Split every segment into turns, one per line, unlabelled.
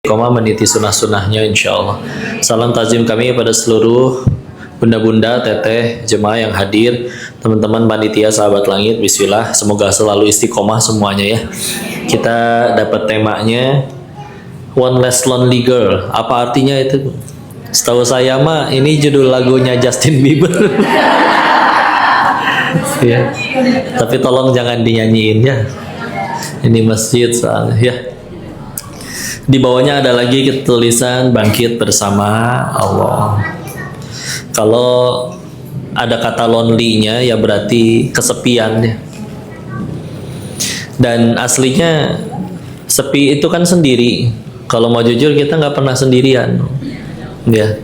Koma meniti sunnah-sunnahnya insyaallah. Salam takzim kami pada seluruh bunda-bunda, teteh, jemaah yang hadir, teman-teman panitia sahabat langit. Bismillah, semoga selalu istiqomah semuanya ya. Kita dapat temanya One Less Lonely Girl. Apa artinya itu? Setahu saya mah ini judul lagunya Justin Bieber. Ya. Tapi tolong jangan dinyanyiin ya. Ini masjid soalnya ya. Di bawahnya ada lagi tulisan bangkit bersama Allah. Kalau ada kata lonely-nya ya berarti kesepian ya. Dan aslinya sepi itu kan sendiri. Kalau mau jujur kita nggak pernah sendirian. Ya.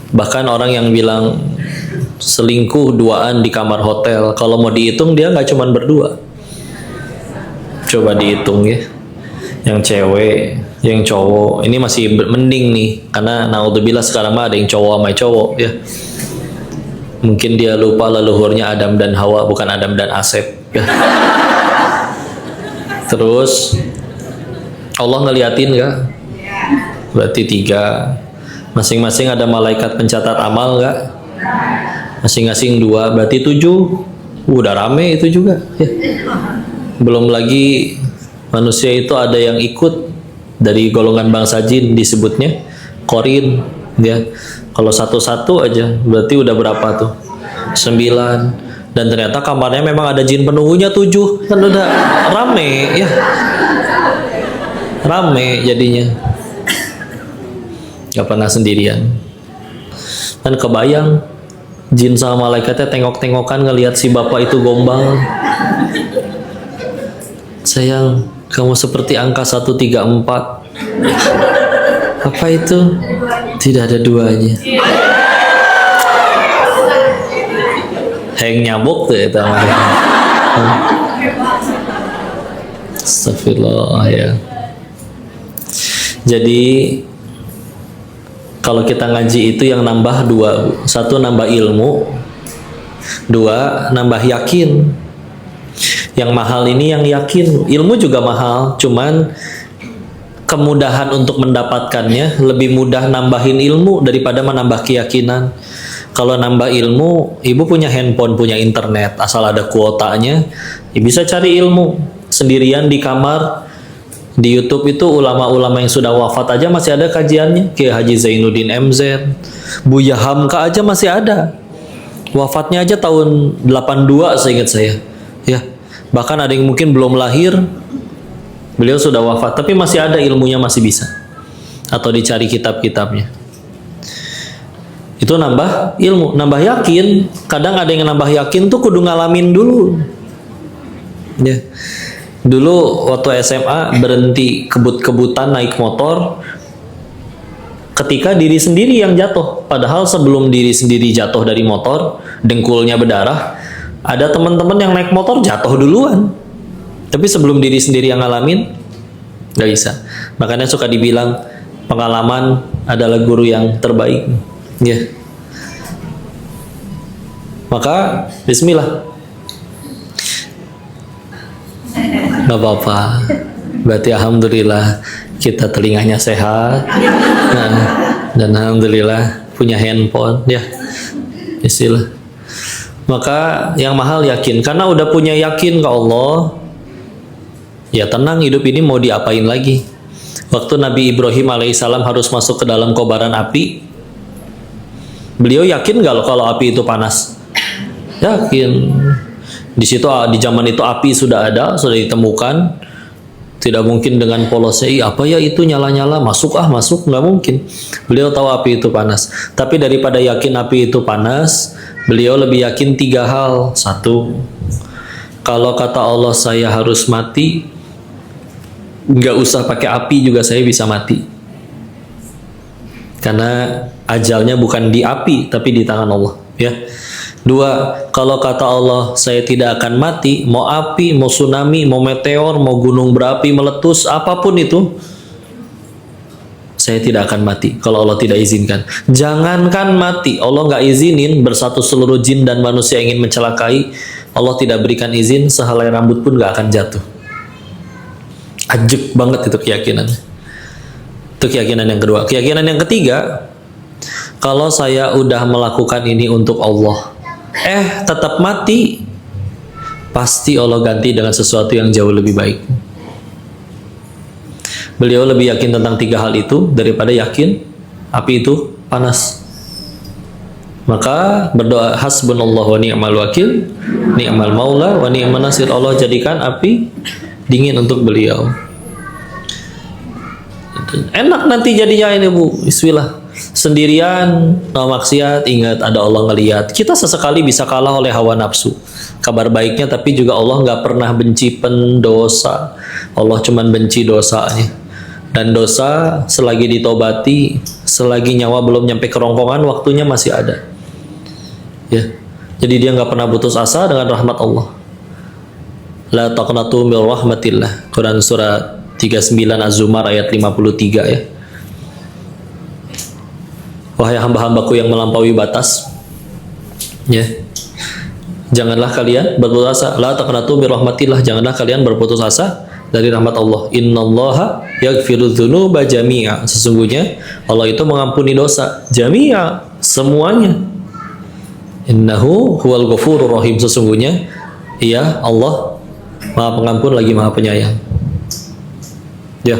Bahkan orang yang bilang selingkuh duaan di kamar hotel, kalau mau dihitung dia nggak cuma berdua. Coba dihitung ya. Yang cewek, yang cowok, ini masih mending nih, karena naudzubillah sekarang mah ada yang cowok sama cowok ya. Mungkin dia lupa leluhurnya Adam dan Hawa, bukan Adam dan Asep ya. Terus Allah ngeliatin nggak? Berarti 3. Masing-masing ada malaikat pencatat amal nggak? Masing-masing 2, berarti 7. Udah rame itu juga ya. Belum lagi manusia itu ada yang ikut dari golongan bangsa jin, disebutnya Qorin ya. Kalau satu-satu aja berarti udah berapa tuh? 9. Dan ternyata kamarnya memang ada jin penunggunya 7. Kan udah rame ya. Rame jadinya. Gak pernah sendirian. Dan kebayang jin sama malaikatnya tengok-tengokan ngelihat si bapak itu gombal. Sayang, kamu seperti angka 134. Apa itu? Tidak ada duanya. Heng nyamuk tuh itu. Astagfirullah ya. Jadi kalau kita ngaji itu yang nambah 2. 1 nambah ilmu, 2 nambah yakin. Yang mahal ini yang yakin. Ilmu juga mahal, cuman kemudahan untuk mendapatkannya lebih mudah nambahin ilmu daripada menambah keyakinan. Kalau nambah ilmu, ibu punya handphone, punya internet, asal ada kuotanya, ya bisa cari ilmu sendirian di kamar. Di YouTube itu ulama-ulama yang sudah wafat aja masih ada kajiannya. Kayak Haji Zainuddin MZ, Buya Hamka aja masih ada. Wafatnya aja tahun 82 seingat saya. Ya. Bahkan ada yang mungkin belum lahir, beliau sudah wafat, tapi masih ada ilmunya, masih bisa. Atau dicari kitab-kitabnya. Itu nambah ilmu, nambah yakin. Kadang ada yang nambah yakin tuh kudu ngalamin dulu. Ya. Dulu waktu SMA berhenti kebut-kebutan naik motor, ketika diri sendiri yang jatuh. Padahal sebelum diri sendiri jatuh dari motor, dengkulnya berdarah, ada teman-teman yang naik motor jatuh duluan. Tapi sebelum diri sendiri yang ngalamin, nggak bisa. Makanya suka dibilang pengalaman adalah guru yang terbaik. Ya. Maka bismillah. Nggak apa-apa. Berarti alhamdulillah kita telinganya sehat. Nah, dan alhamdulillah punya handphone ya. Bismillah. Maka yang mahal yakin, karena udah punya yakin ke Allah, ya tenang, hidup ini mau diapain lagi. Waktu Nabi Ibrahim alaihissalam harus masuk ke dalam kobaran api, beliau yakin nggak kalau api itu panas? Yakin. Di situ, di zaman itu api sudah ada, sudah ditemukan. Tidak mungkin dengan polosnya, apa ya itu nyala-nyala, masuk nggak mungkin. Beliau tahu api itu panas. Tapi daripada yakin api itu panas, beliau lebih yakin 3 hal. 1, kalau kata Allah saya harus mati, nggak usah pakai api juga saya bisa mati. Karena ajalnya bukan di api, tapi di tangan Allah. Ya. 2, kalau kata Allah saya tidak akan mati, mau api, mau tsunami, mau meteor, mau gunung berapi meletus, apapun itu, saya tidak akan mati kalau Allah tidak izinkan. Jangankan mati, Allah nggak izinin, bersatu seluruh jin dan manusia ingin mencelakai, Allah tidak berikan izin, sehelai rambut pun nggak akan jatuh. Ajek banget itu keyakinan. Itu keyakinan yang kedua. Keyakinan yang ketiga, kalau saya udah melakukan ini untuk Allah, tetap mati, pasti Allah ganti dengan sesuatu yang jauh lebih baik. Beliau lebih yakin tentang 3 hal itu daripada yakin api itu panas. Maka berdoa, hasbunallahu wa ni'mal wakil, ni'mal maula wa ni'man nasir. Allah jadikan api dingin untuk beliau. Enak nanti jadinya ini Bu, bismillah. Sendirian, no maksiat, ingat ada Allah ngelihat. Kita sesekali bisa kalah oleh hawa nafsu. Kabar baiknya, tapi juga Allah nggak pernah benci pendosa. Allah cuman benci dosanya. Dan dosa selagi ditobati, selagi nyawa belum nyampe kerongkongan, waktunya masih ada. Ya, jadi dia nggak pernah putus asa dengan rahmat Allah. La taqnatu min rahmatillah. Quran surat 39 Az-Zumar ayat 53 ya. Wahai hamba-hambaku yang melampaui batas, ya, janganlah kalian berputus asa. La taqnatu min rahmatillah. Janganlah kalian berputus asa dari rahmat Allah. Innallaha yaghfiru dzunuba jami'a. Sesungguhnya Allah itu mengampuni dosa jami'a, semuanya. Innahu huwal ghafurur rahim. Sesungguhnya Ia Allah Maha Pengampun lagi Maha Penyayang. Ya.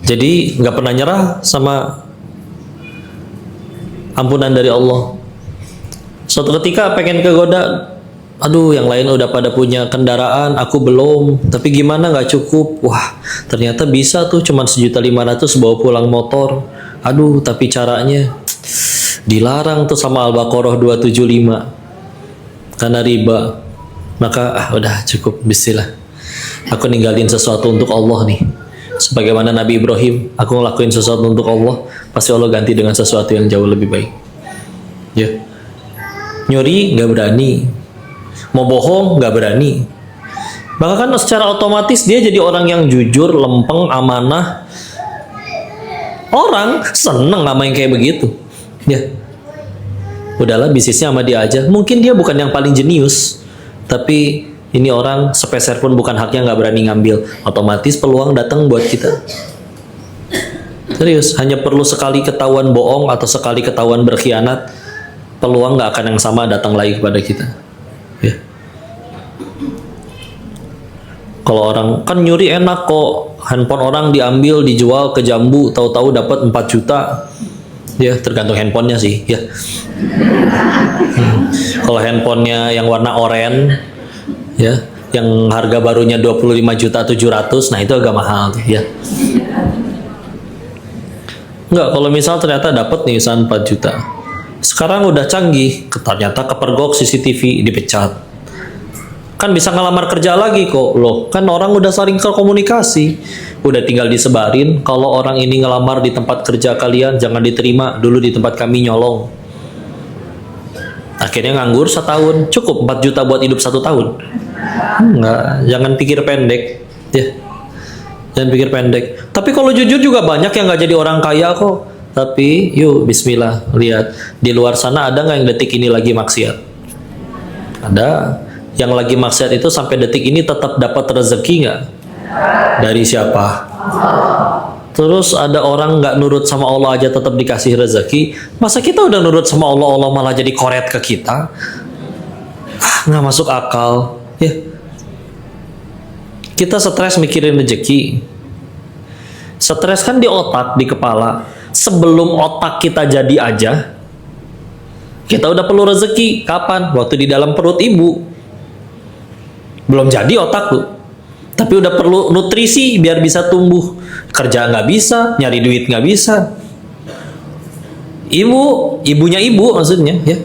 Jadi nggak pernah nyerah sama ampunan dari Allah. Suatu ketika pengen kegoda, aduh yang lain udah pada punya kendaraan, aku belum, tapi gimana nggak cukup. Wah, ternyata bisa tuh, cuman 1.500.000 bawa pulang motor. Aduh, tapi caranya dilarang tuh sama Al-Baqarah 275 karena riba. Maka udah cukup, bismillah, aku ninggalin sesuatu untuk Allah nih. Sebagaimana Nabi Ibrahim, aku ngelakuin sesuatu untuk Allah, pasti Allah ganti dengan sesuatu yang jauh lebih baik. Ya, nyuri nggak berani, mau bohong nggak berani. Maka kan secara otomatis dia jadi orang yang jujur, lempeng, amanah. Orang seneng sama yang kayak begitu. Ya, udahlah bisnisnya sama dia aja. Mungkin dia bukan yang paling jenius, tapi ini orang sepeser pun bukan haknya, nggak berani ngambil. Otomatis peluang datang buat kita. Serius, hanya perlu sekali ketahuan bohong atau sekali ketahuan berkhianat, peluang nggak akan yang sama datang lagi kepada kita. Ya. Kalau orang kan nyuri enak kok, handphone orang diambil, dijual ke jambu, tahu-tahu dapat 4 juta. Ya, tergantung handphonenya sih, ya. Kalau handphonenya yang warna oranye, ya, yang harga barunya 25.700.000, nah itu agak mahal, ya. Enggak, kalau misal ternyata dapat nih 4 juta. Sekarang udah canggih, ternyata kepergok CCTV, dipecat. Kan bisa ngelamar kerja lagi kok, loh. Kan orang udah saling komunikasi. Udah tinggal disebarin, kalau orang ini ngelamar di tempat kerja kalian, jangan diterima, dulu di tempat kami nyolong. Akhirnya nganggur 1 tahun, cukup 4 juta buat hidup 1 tahun. Enggak, jangan pikir pendek, ya. Jangan pikir pendek. Tapi kalau jujur juga banyak yang nggak jadi orang kaya kok. Tapi yuk bismillah, lihat di luar sana ada nggak yang detik ini lagi maksiat? Ada. Yang lagi maksiat itu sampai detik ini tetap dapat rezeki nggak? Dari siapa? Terus ada orang nggak nurut sama Allah aja tetap dikasih rezeki. Masa kita udah nurut sama Allah, Allah malah jadi koret ke kita? Nggak masuk akal, ya. Kita stres mikirin rezeki. Stres kan di otak, di kepala. Sebelum otak kita jadi aja, kita udah perlu rezeki. Kapan? Waktu di dalam perut ibu. Belum jadi otak tuh, tapi udah perlu nutrisi biar bisa tumbuh. Kerja nggak bisa, nyari duit nggak bisa. Ibunya ibu maksudnya, ya.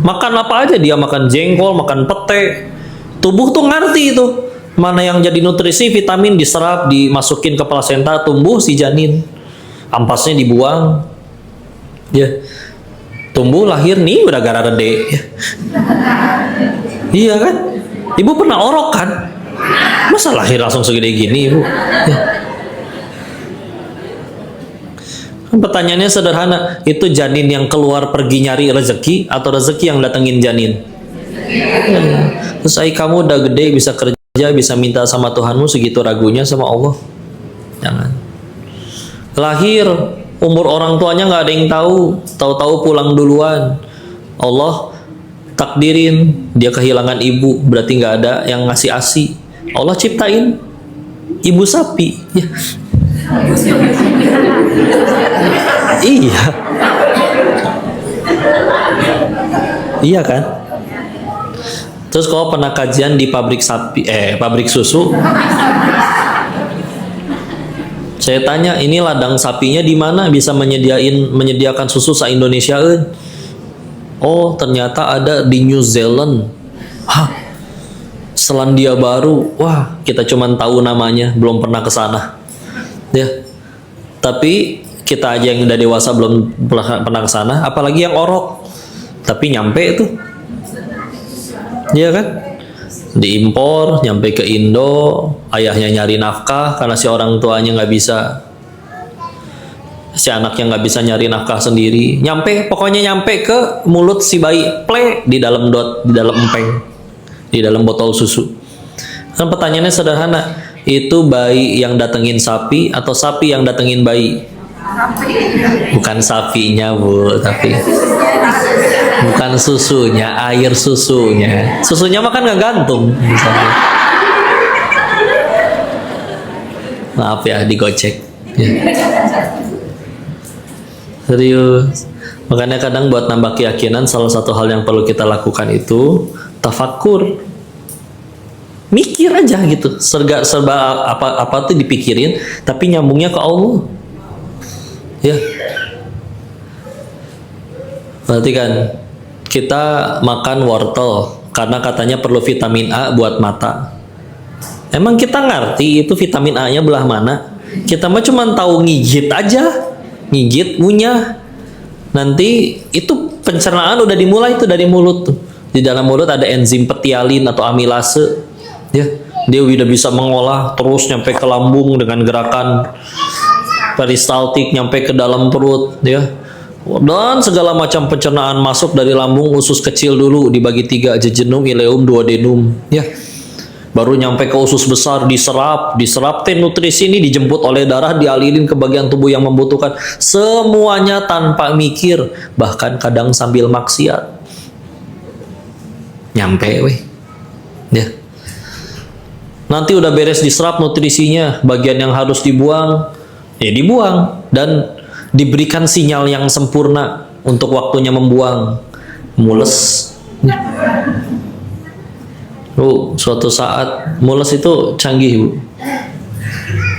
Makan apa aja dia, makan jengkol, makan pete. Tubuh tuh ngerti itu mana yang jadi nutrisi, vitamin diserap, dimasukin ke plasenta, tumbuh si janin. Ampasnya dibuang, ya. Tumbuh, lahir nih udah gara gede, ya. Iya kan? Ibu pernah orok kan? Masa lahir langsung segede gini ibu? Ya. Pertanyaannya sederhana, itu janin yang keluar pergi nyari rezeki atau rezeki yang datengin janin? Ya. Terus kamu udah gede bisa kerja, bisa minta sama Tuhanmu, segitu ragunya sama Allah? Jangan. lahir, umur orang tuanya nggak ada yang tahu, tahu-tahu pulang duluan. Allah takdirin dia kehilangan ibu, berarti nggak ada yang ngasih asi. Allah ciptain ibu sapi, ya. Iya, iya kan? Terus kalau pernah kajian di pabrik sapi, pabrik susu, saya tanya, ini ladang sapinya di mana bisa menyediakan susu se-Indonesia? Oh, ternyata ada di New Zealand. Hah, Selandia Baru. Wah, kita cuma tahu namanya, belum pernah ke sana. Ya. Tapi kita aja yang udah dewasa belum pernah ke sana, apalagi yang orok. Tapi nyampe tuh. Iya kan? Diimpor, nyampe ke Indo, ayahnya nyari nafkah karena si orang tuanya nggak bisa, si anaknya nggak bisa nyari nafkah sendiri. Pokoknya nyampe ke mulut si bayi, plek di dalam empeng, di dalam botol susu. Kan pertanyaannya sederhana, itu bayi yang datengin sapi atau sapi yang datengin bayi? Bukan sapinya, Bu, tapi bukan susunya, air susunya. Susunya mah kan nggak gantung misalnya. Maaf ya, digocek. Ya. Serius. Makanya kadang buat nambah keyakinan, salah satu hal yang perlu kita lakukan itu tafakur. Mikir aja gitu. Serba apa tuh dipikirin, tapi nyambungnya ke Allah. Ya. Berarti kan kita makan wortel karena katanya perlu vitamin A buat mata. Emang kita ngerti itu vitamin A-nya belah mana? Kita mah cuma tahu ngigit aja, ngigit, ngunyah. Nanti itu pencernaan udah dimulai tuh dari mulut tuh. Di dalam mulut ada enzim petialin atau amilase. Ya, dia udah bisa mengolah terus nyampe ke lambung dengan gerakan peristaltik nyampe ke dalam perut, ya. Dan segala macam pencernaan masuk dari lambung, usus kecil dulu dibagi 3, jejunum, ileum, duodenum, ya. Baru nyampe ke usus besar, diserap nutrisi ini dijemput oleh darah, dialirin ke bagian tubuh yang membutuhkan. Semuanya tanpa mikir, bahkan kadang sambil maksiat. Nyampe weh. Ya. Nanti udah beres diserap nutrisinya, bagian yang harus dibuang ya dibuang dan diberikan sinyal yang sempurna untuk waktunya membuang. Mules. Suatu saat mules itu canggih, Bu.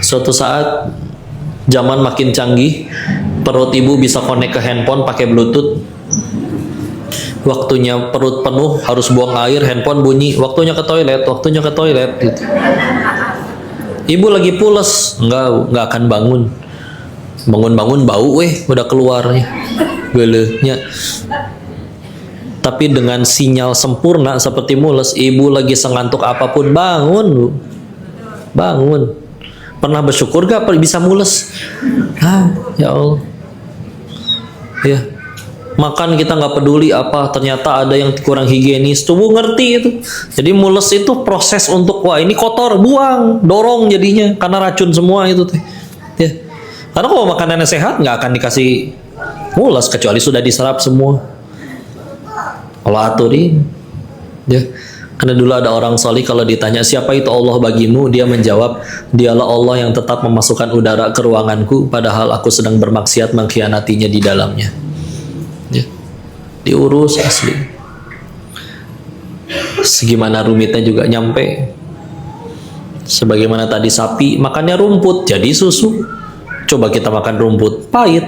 Suatu saat zaman makin canggih, perut ibu bisa connect ke handphone pakai Bluetooth. Waktunya perut penuh harus buang air, handphone bunyi, waktunya ke toilet gitu. Ibu lagi pules, nggak akan bangun. Bangun bau, udah keluarnya, gelehnya. Tapi dengan sinyal sempurna seperti mules, ibu lagi sengantuk apapun bangun, Bu. Bangun. Pernah bersyukur gak bisa mules? Ya Allah. Ya. Makan kita nggak peduli apa, ternyata ada yang kurang higienis, tubuh ngerti itu. Jadi mules itu proses untuk, wah ini kotor, buang, dorong jadinya, karena racun semua itu teh. Ya. Karena kalau makanannya sehat nggak akan dikasih mules kecuali sudah diserap semua. Allah aturin. Ya. Karena dulu ada orang solih kalau ditanya siapa itu Allah bagimu, dia menjawab, dialah Allah yang tetap memasukkan udara ke ruanganku padahal aku sedang bermaksiat mengkhianatinya di dalamnya. Ya. Diurus asli. Segimana rumitnya juga nyampe. Sebagaimana tadi sapi makannya rumput jadi susu. Coba kita makan rumput pahit,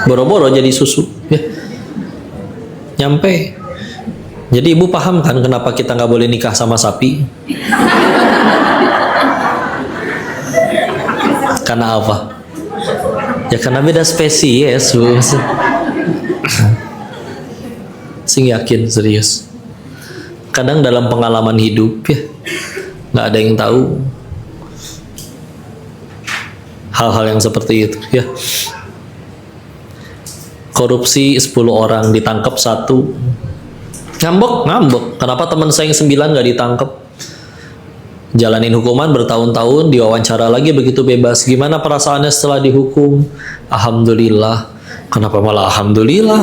boro-boro jadi susu. Ya. Nyampe. Jadi ibu paham kan kenapa kita nggak boleh nikah sama sapi? Karena apa? Ya karena beda spesies, Bu. Sing yakin serius. Kadang dalam pengalaman hidup ya nggak ada yang tahu hal-hal yang seperti itu ya. Korupsi 10 orang ditangkap 1. Ngambek. Kenapa teman saya yang 9 nggak ditangkap? Jalanin hukuman bertahun-tahun, diwawancara lagi begitu bebas. Gimana perasaannya setelah dihukum? Alhamdulillah. Kenapa malah alhamdulillah?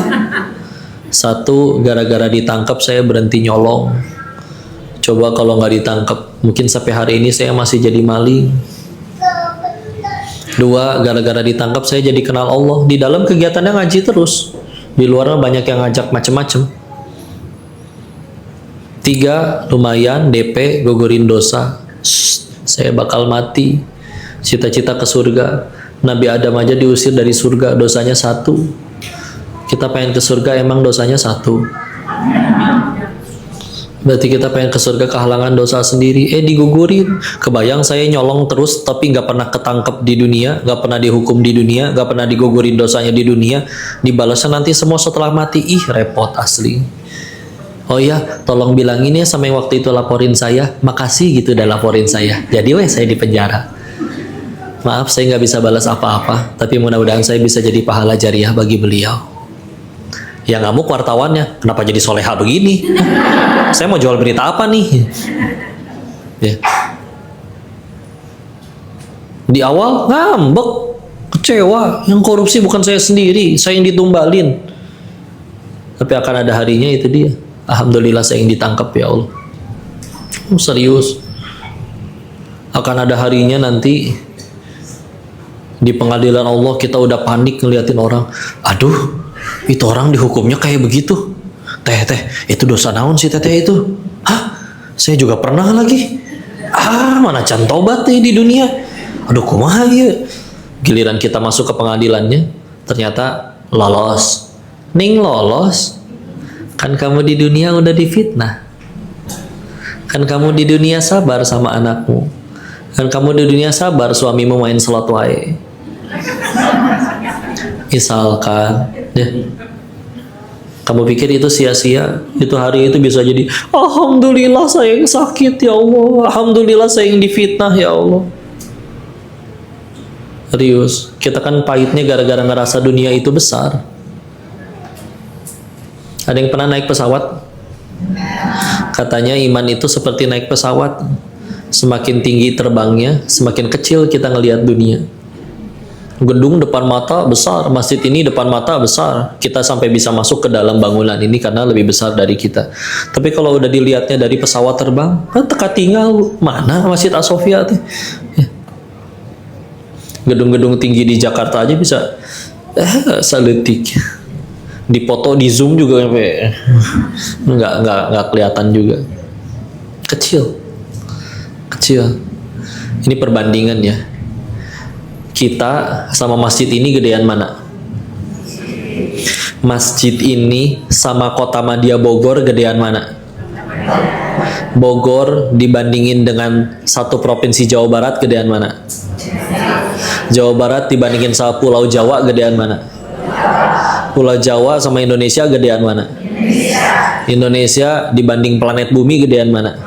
Satu, gara-gara ditangkap saya berhenti nyolong. Coba kalau nggak ditangkap, mungkin sampai hari ini saya masih jadi maling. Dua, gara-gara ditangkap saya jadi kenal Allah. Di dalam kegiatannya ngaji terus, di luarnya banyak yang ngajak macem-macem. Tiga, lumayan DP gugurin dosa. Saya bakal mati, cita-cita ke surga. Nabi Adam aja diusir dari surga, dosanya satu. Kita pengen ke surga, emang dosanya satu. Berarti kita pengen ke surga kehalangan dosa sendiri. Digugurin. Kebayang saya nyolong terus tapi nggak pernah ketangkep di dunia, nggak pernah dihukum di dunia, nggak pernah digugurin dosanya di dunia, dibalasnya nanti semua setelah mati. Ih, repot asli. Oh ya, tolong bilangin ya sama yang waktu itu laporin saya, makasih gitu udah laporin saya. Jadi saya di penjara. Maaf saya nggak bisa balas apa-apa, tapi mudah-mudahan saya bisa jadi pahala jariah bagi beliau. Yang ngamuk wartawannya, kenapa jadi soleha begini? Saya mau jual berita apa nih? Ya. Di awal ngambek, kecewa, yang korupsi bukan saya sendiri, saya yang ditumbalin. Tapi akan ada harinya itu dia. Alhamdulillah saya yang ditangkap ya Allah. Serius. Akan ada harinya nanti di pengadilan Allah kita udah panik ngeliatin orang. Aduh, itu orang dihukumnya kayak begitu. Teh, itu dosa naon sih teteh itu? Hah? Saya juga pernah lagi. Mana can tobat nih di dunia. Aduh, kumaha ya. Giliran kita masuk ke pengadilannya, ternyata lolos. Ning lolos. Kan kamu di dunia udah difitnah. Kan kamu di dunia sabar sama anakmu. Kan kamu di dunia sabar suamimu main salat wae. Misalkan ya, kamu pikir itu sia-sia, itu hari itu bisa jadi alhamdulillah saya yang sakit ya Allah, alhamdulillah saya yang difitnah ya Allah. Serius, kita kan pahitnya gara-gara ngerasa dunia itu besar. Ada yang pernah naik pesawat? Katanya iman itu seperti naik pesawat, semakin tinggi terbangnya, semakin kecil kita ngelihat dunia. Gedung depan mata besar, masjid ini depan mata besar, kita sampai bisa masuk ke dalam bangunan ini karena lebih besar dari kita. Tapi kalau udah dilihatnya dari pesawat terbang, kan teka tinggal mana Masjid As-Sofia tuh. Ya. Gedung-gedung tinggi di Jakarta aja bisa seletik. Dipoto di zoom juga sampai nggak kelihatan juga. Kecil. Ini perbandingan ya. Kita sama masjid ini gedean mana? Masjid ini sama kota Madya Bogor gedean mana? Bogor dibandingin dengan satu provinsi Jawa Barat gedean mana? Jawa Barat dibandingin sama Pulau Jawa gedean mana? Pulau Jawa sama Indonesia gedean mana? Indonesia dibanding planet bumi gedean mana?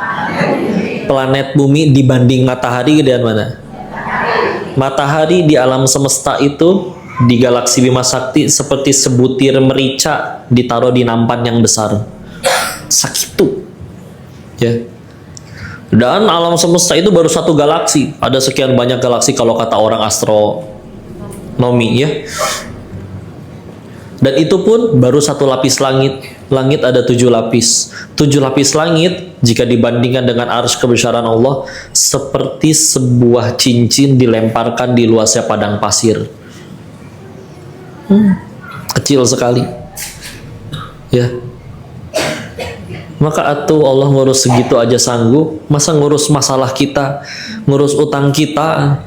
Planet bumi dibanding matahari gedean mana? Matahari di alam semesta itu di galaksi Bima Sakti seperti sebutir merica ditaruh di nampan yang besar. Sakitu. Ya. Dan alam semesta itu baru satu galaksi. Ada sekian banyak galaksi kalau kata orang astronomi ya. Dan itu pun baru satu lapis langit. Langit ada 7 lapis. 7 lapis langit jika dibandingkan dengan arsy kebesaran Allah seperti sebuah cincin dilemparkan di luasnya padang pasir. Kecil sekali. Ya. Maka atuh Allah ngurus segitu aja sanggup, masa ngurus masalah kita, ngurus utang kita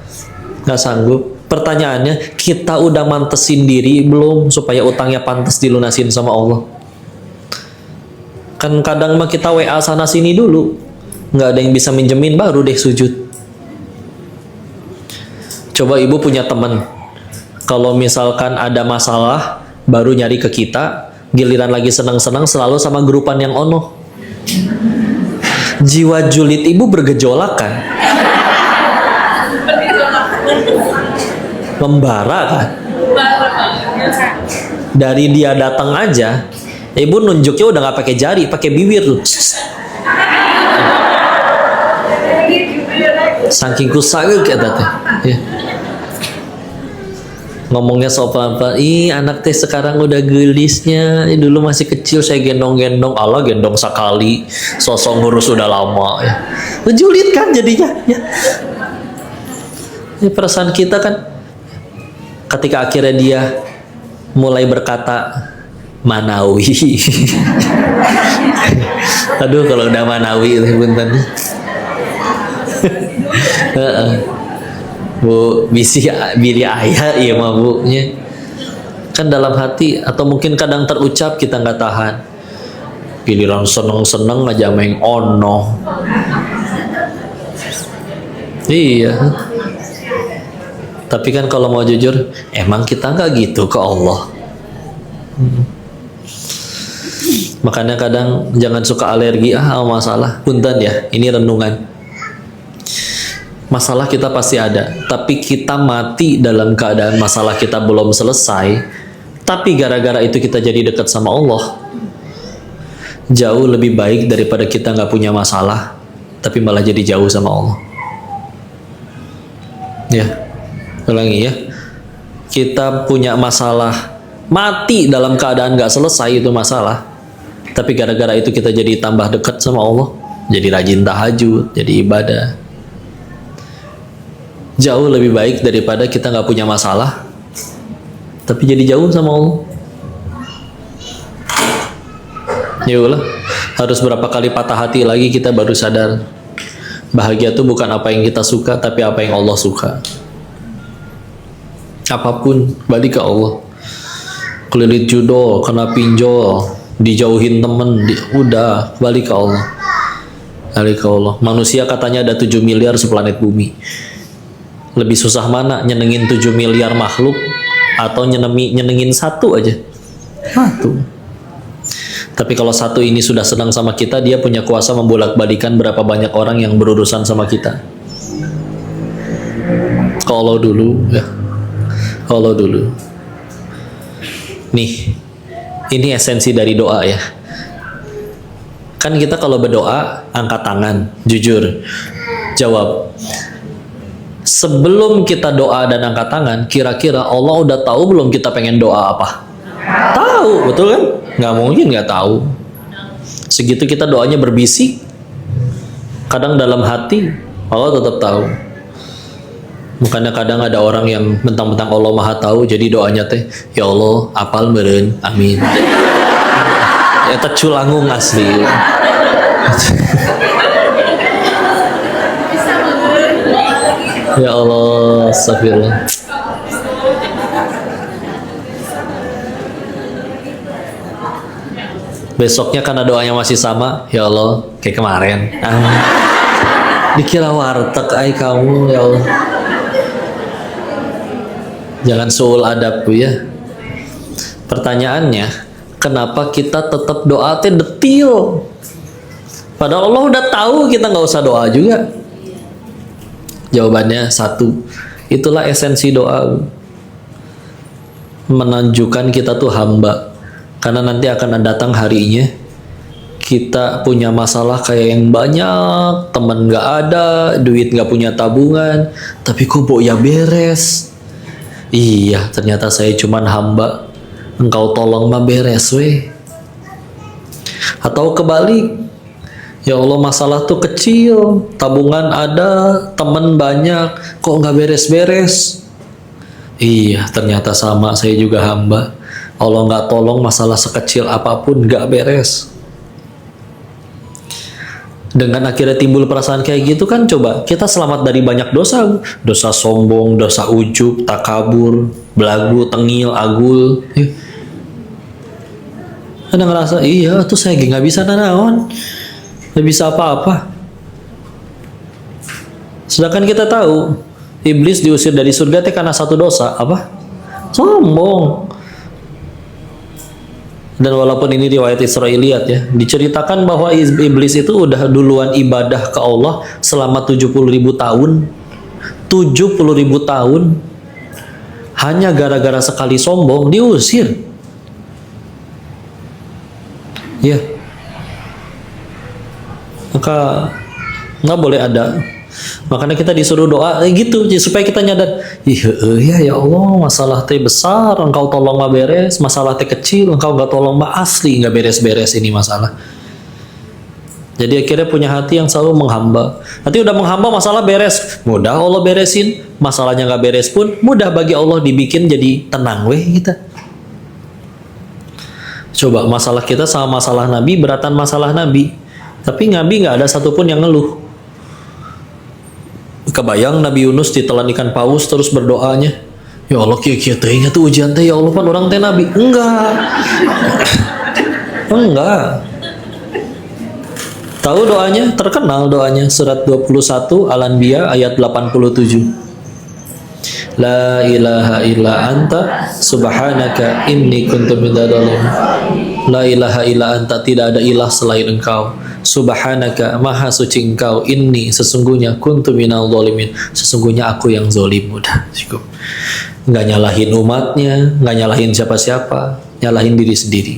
nggak sanggup. Pertanyaannya, kita udah mantesin diri belum supaya utangnya pantas dilunasin sama Allah? Kan kadang mah kita WA sana sini dulu, nggak ada yang bisa minjemin baru deh sujud. Coba ibu punya teman, kalau misalkan ada masalah baru nyari ke kita, giliran lagi senang-senang selalu sama grupan yang ono. Jiwa julid ibu bergejolak kan? Membara kan? Dari dia datang aja, ibu nunjuknya udah nggak pakai jari, pakai bibir tuh. Saking kusageg eta teh. Ya. Ngomongnya sopan apa? Ih, anak teh sekarang udah gelisnya. Dulu masih kecil saya gendong-gendong, Allah gendong sekali. Sosok ngurus udah lama ya. Ngejulit kan jadinya ya. Ini perasaan kita kan ketika akhirnya dia mulai berkata Manawi. Aduh kalau udah Manawi itu bentar. Bu, bili ayah iya mabuknya kan dalam hati atau mungkin kadang terucap kita nggak tahan. Giliran seneng-seneng aja main ono. Iya. Tapi kan kalau mau jujur, emang kita nggak gitu ke Allah. Makanya kadang jangan suka alergi masalah. Punten ya, ini renungan. Masalah kita pasti ada, tapi kita mati dalam keadaan masalah kita belum selesai. Tapi gara-gara itu kita jadi dekat sama Allah. Jauh lebih baik daripada kita nggak punya masalah, tapi malah jadi jauh sama Allah. Ya, ulangi ya. Kita punya masalah, mati dalam keadaan nggak selesai itu masalah. Tapi gara-gara itu kita jadi tambah dekat sama Allah, jadi rajin tahajud, jadi ibadah. Jauh lebih baik daripada kita nggak punya masalah tapi jadi jauh sama Allah. Yalah, harus berapa kali patah hati lagi kita baru sadar bahagia itu bukan apa yang kita suka tapi apa yang Allah suka. Apapun balik ke Allah. Kelilit judo, kena pinjol, dijauhin temen, udah balik ke Allah. Balik ke Allah. Manusia katanya ada 7 miliar seplanet bumi. Lebih susah mana nyenengin 7 miliar makhluk atau nyenengin satu aja? Satu. Tapi kalau satu ini sudah senang sama kita, dia punya kuasa membolak-balikan berapa banyak orang yang berurusan sama kita. Kalau dulu ya. Kalau dulu. Nih, ini esensi dari doa ya. Kan kita kalau berdoa angkat tangan, jujur. Jawab. Sebelum kita doa dan angkat tangan, kira-kira Allah udah tahu belum kita pengen doa apa? Tahu, betul kan? Nggak mungkin nggak tahu. Segitu kita doanya berbisik, kadang dalam hati, Allah tetap tahu. Bukannya kadang ada orang yang mentang-mentang Allah Maha Tahu, jadi doanya teh, ya Allah, apal meureun, amin. Ya teculangung asli. Ya Allah, astagfirullah. Besoknya karena doanya masih sama, ya Allah, kayak kemarin. Dikira warteg ay kamu, ya Allah. Jangan suul adab ya. Pertanyaannya, kenapa kita tetap doa teh detil? Padahal Allah udah tahu kita nggak usah doa juga. Jawabannya satu, itulah esensi doa, menunjukkan kita tuh hamba. Karena nanti akan datang harinya kita punya masalah kayak yang banyak, teman nggak ada, duit nggak punya tabungan, tapi kok ya beres. Iya, ternyata saya cuman hamba, engkau tolong mah beres weh. Atau kebalik, ya Allah masalah tuh kecil, tabungan ada, teman banyak, kok nggak beres-beres? Iya, ternyata sama, saya juga hamba. Allah nggak tolong masalah sekecil apapun nggak beres. Dengan akhirnya timbul perasaan kayak gitu kan, coba kita selamat dari banyak dosa, dosa sombong, dosa ujub, takabur, belagu, tengil, agul. Ada ngerasa iya tuh saya nggak bisa nanaon. Nggak bisa apa-apa. Sedangkan kita tahu iblis diusir dari surga teh karena satu dosa apa? Sombong. Dan walaupun ini riwayat Israiliyat ya, diceritakan bahwa iblis itu udah duluan ibadah ke Allah selama 70.000 tahun. 70.000 tahun hanya gara-gara sekali sombong diusir. Ya. Maka nggak boleh ada Makanya kita disuruh doa gitu supaya kita nyadar, ya Allah, masalah teh besar, engkau tolong mah beres, masalah teh kecil, engkau nggak tolong mah asli nggak beres-beres ini masalah. Jadi akhirnya punya hati yang selalu menghamba. Nanti udah menghamba, masalah beres, mudah Allah beresin. Masalahnya nggak beres pun mudah bagi Allah dibikin jadi tenang kita. Coba masalah kita sama masalah Nabi, beratan masalah Nabi. Tapi Nabi nggak ada satupun yang ngeluh. Kebayang Nabi Yunus ditelan ikan paus terus berdoanya, ya Allah kia-kia tehnya tuh ujian teh, ya Allah pan orang teh Nabi. Enggak. Tahu doanya? Terkenal doanya, surat 21 Al-Anbiya ayat 87. La ilaha illa anta subhanaka inni kuntu minadz dzalimin. La ilaha illa anta, tidak ada ilah selain engkau. Subhanaka, maha suci engkau. Inni, sesungguhnya, kuntu minadz dzalimin, sesungguhnya aku yang zalim. Udah cukup. Nggak nyalahin umatnya, nggak nyalahin siapa-siapa, nyalahin diri sendiri.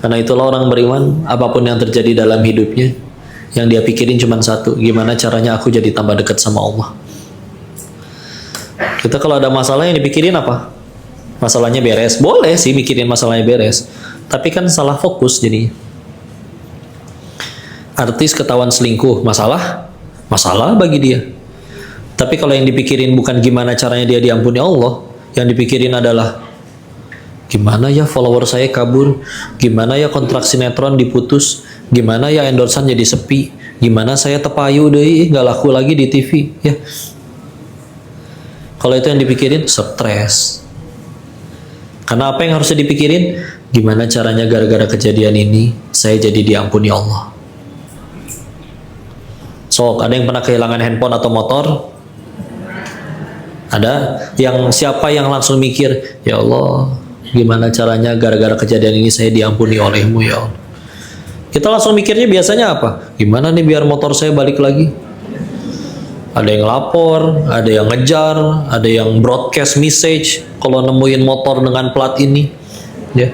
Karena itulah orang beriman, apapun yang terjadi dalam hidupnya, yang dia pikirin cuma satu, gimana caranya aku jadi tambah dekat sama Allah. Kita kalau ada masalah yang dipikirin apa? Masalahnya beres. Boleh sih mikirin masalahnya beres, tapi kan salah fokus jadi. Artis ketahuan selingkuh, masalah bagi dia. Tapi kalau yang dipikirin bukan gimana caranya dia diampuni Allah, yang dipikirin adalah gimana ya follower saya kabur, gimana ya kontrak sinetron diputus, gimana ya endorsan jadi sepi, gimana saya tepayu deh nggak laku lagi di TV ya. Kalau itu yang dipikirin, stres. Karena apa yang harusnya dipikirin? Gimana caranya gara-gara kejadian ini saya jadi diampuni Allah. So, ada yang pernah kehilangan handphone atau motor? Ada. Yang siapa yang langsung mikir, ya Allah, gimana caranya gara-gara kejadian ini saya diampuni olehmu ya Allah. Kita langsung mikirnya biasanya apa? Gimana nih biar motor saya balik lagi? Ada yang lapor, ada yang ngejar, ada yang broadcast message kalau nemuin motor dengan plat ini, ya,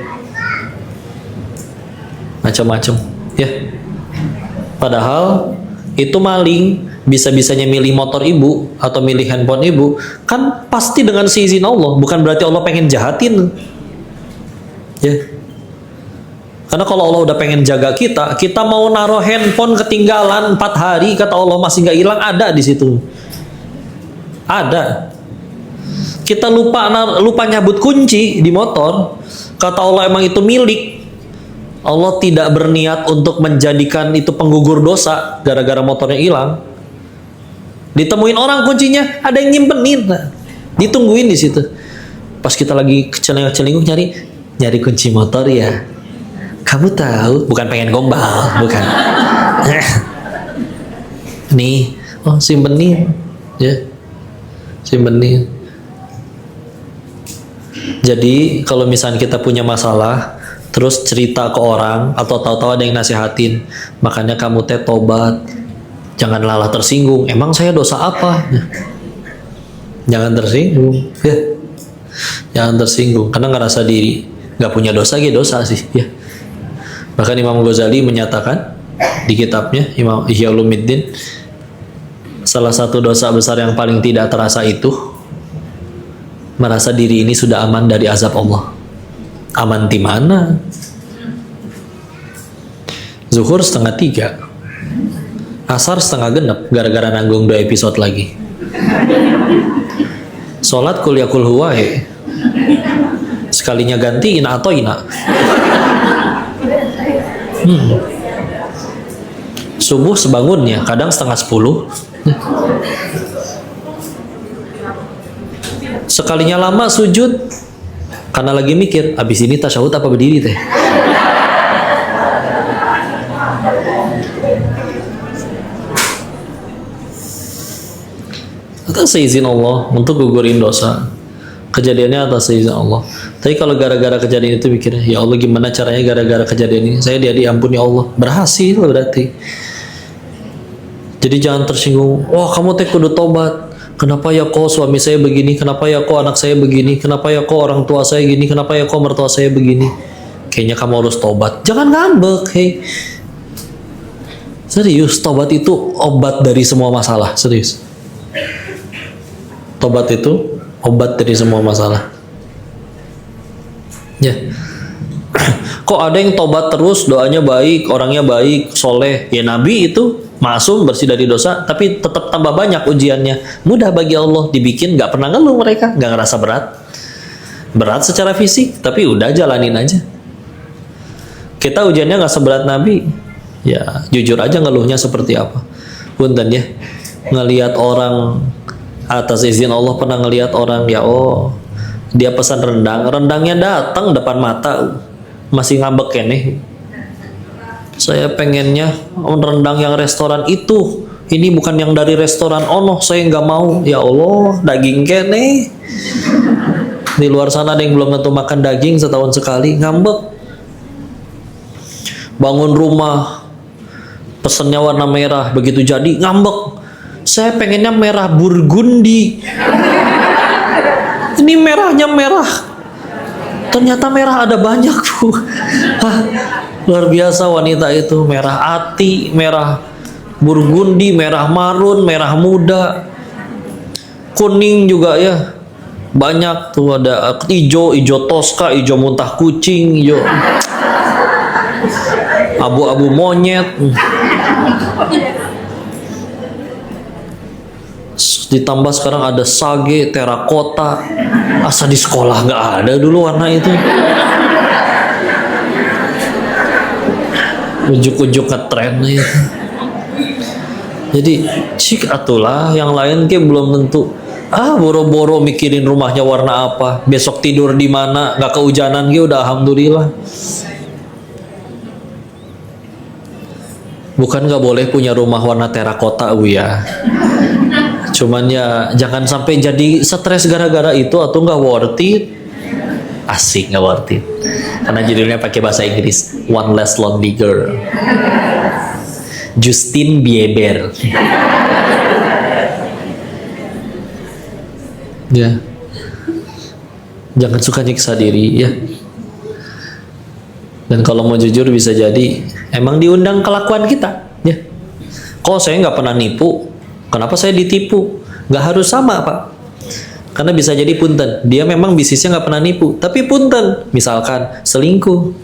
macam-macam, ya. Padahal itu maling, bisa-bisanya milih motor ibu atau milih handphone ibu, kan pasti dengan seizin Allah, bukan berarti Allah pengen jahatin, ya. Karena kalau Allah udah pengen jaga kita, kita mau naruh handphone ketinggalan 4 hari, kata Allah masih nggak hilang, ada di situ. Ada. Kita lupa nyabut kunci di motor, kata Allah emang itu milik. Allah tidak berniat untuk menjadikan itu penggugur dosa gara-gara motornya hilang. Ditemuin orang kuncinya, ada yang nyimpenin, ditungguin di situ. Pas kita lagi celinguk nyari kunci motor ya. Kamu tahu, bukan pengen gombal, bukan. Nih, oh simpenin, ya, simpenin. Jadi kalau misalnya kita punya masalah, terus cerita ke orang atau tahu-tahu ada yang nasihatin, makanya kamu teh tobat, jangan lalah tersinggung. Emang saya dosa apa? Jangan tersinggung, ya. Jangan tersinggung, karena ngerasa diri nggak punya dosa, dosa sih, ya. Bahkan Imam Ghazali menyatakan di kitabnya Imam Ihya Ulumuddin, salah satu dosa besar yang paling tidak terasa itu merasa diri ini sudah aman dari azab Allah. Aman di mana? Zuhur 2:30, Asar 2:30 gara-gara nanggung 2 episode lagi. Sholat kul yakul huwa, sekalinya ganti ina atau ina. Subuh sebangunnya kadang 9:30. Sekalinya lama sujud karena lagi mikir abis ini tasyahud apa berdiri teh. Atas izin Allah untuk gugurin dosa. Kejadiannya atas izin Allah. Tapi kalau gara-gara kejadian itu mikirnya, ya Allah gimana caranya gara-gara kejadian ini saya dia diampuni Allah. Berhasil berarti. Jadi jangan tersinggung. Wah kamu teh kudu tobat. Kenapa ya kok suami saya begini? Kenapa ya kok anak saya begini? Kenapa ya kok orang tua saya gini? Kenapa ya kok mertua saya begini? Kayaknya kamu harus tobat. Jangan ngambek, hei. Serius, tobat itu obat dari semua masalah. Serius. Tobat itu obat dari semua masalah. Ya. Kok ada yang tobat terus, doanya baik, orangnya baik, soleh. Ya Nabi itu maksum, bersih dari dosa, tapi tetap tambah banyak ujiannya. Mudah bagi Allah, dibikin gak pernah ngeluh mereka, gak ngerasa berat. Berat secara fisik, tapi udah jalanin aja. Kita ujiannya gak seberat Nabi. Ya jujur aja ngeluhnya seperti apa. Punten ya, ngelihat orang atas izin Allah, pernah ngelihat orang ya dia pesan rendang, rendangnya datang depan mata, masih ngambek kene. Saya pengennya rendang yang restoran itu, ini bukan yang dari restoran ono, saya nggak mau. Ya Allah, daging kene. Di luar sana ada yang belum tentu makan daging setahun sekali, ngambek. Bangun rumah, pesennya warna merah, begitu jadi ngambek. Saya pengennya merah burgundi. Ini merahnya merah. Ternyata merah ada banyak, Bu. Hah, luar biasa wanita itu. Merah ati, merah burgundi, merah marun, merah muda. Kuning juga ya. Banyak tuh, ada hijau, hijau toska, hijau muntah kucing, hijau abu-abu monyet. Ditambah sekarang ada sage, terakota. Asa di sekolah nggak ada dulu warna itu. Ujuk-ujuk ngetren itu. Jadi cik atulah, yang lain ke belum tentu. Boro-boro mikirin rumahnya warna apa, besok tidur di mana, nggak kehujanan ke udah alhamdulillah. Bukan nggak boleh punya rumah warna terakota, Bu ya. Cuman ya jangan sampai jadi stres gara-gara itu, atau nggak worth it. Asik, nggak worth it. Karena judulnya pakai bahasa Inggris, One Less Lonely Girl. Justin Bieber. Ya. Jangan suka nyiksa diri ya. Dan kalau mau jujur bisa jadi emang diundang kelakuan kita ya. Kok saya nggak pernah nipu, kenapa saya ditipu? Nggak harus sama, Pak. Karena bisa jadi punten, dia memang bisnisnya nggak pernah nipu, tapi punten, misalkan selingkuh,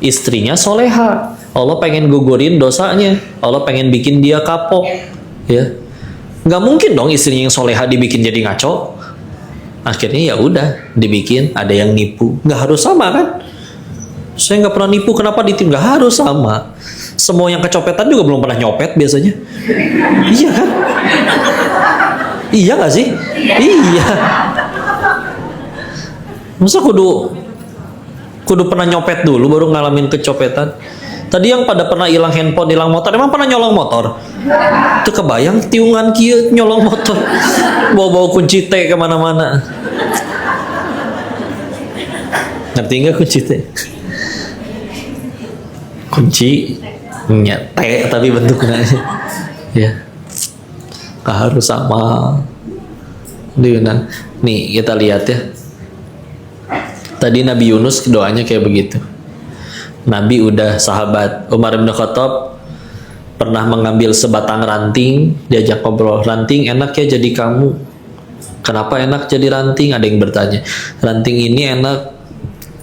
istrinya soleha, Allah pengen gugurin dosanya, Allah pengen bikin dia kapok, ya. Nggak mungkin dong istrinya yang soleha dibikin jadi ngaco. Akhirnya ya udah dibikin ada yang nipu, nggak harus sama kan? Saya nggak pernah nipu, kenapa ditipu? Nggak harus sama. Semua yang kecopetan juga belum pernah nyopet biasanya. Iya kan? Iya nggak sih? Iya. Masa kudu pernah nyopet dulu baru ngalamin kecopetan? Tadi yang pada pernah hilang handphone, hilang motor, emang pernah nyolong motor? Itu kebayang tiungan kia nyolong motor, bawa-bawa kunci T kemana-mana. Ngerti nggak kunci T? Kunci T tapi bentuknya ya nggak harus sama. Nih kita lihat ya, tadi Nabi Yunus doanya kayak begitu. Nabi udah sahabat. Umar bin Khattab pernah mengambil sebatang ranting, diajak ngobrol, ranting enak ya jadi kamu. Kenapa enak jadi ranting? Ada yang bertanya, ranting ini enak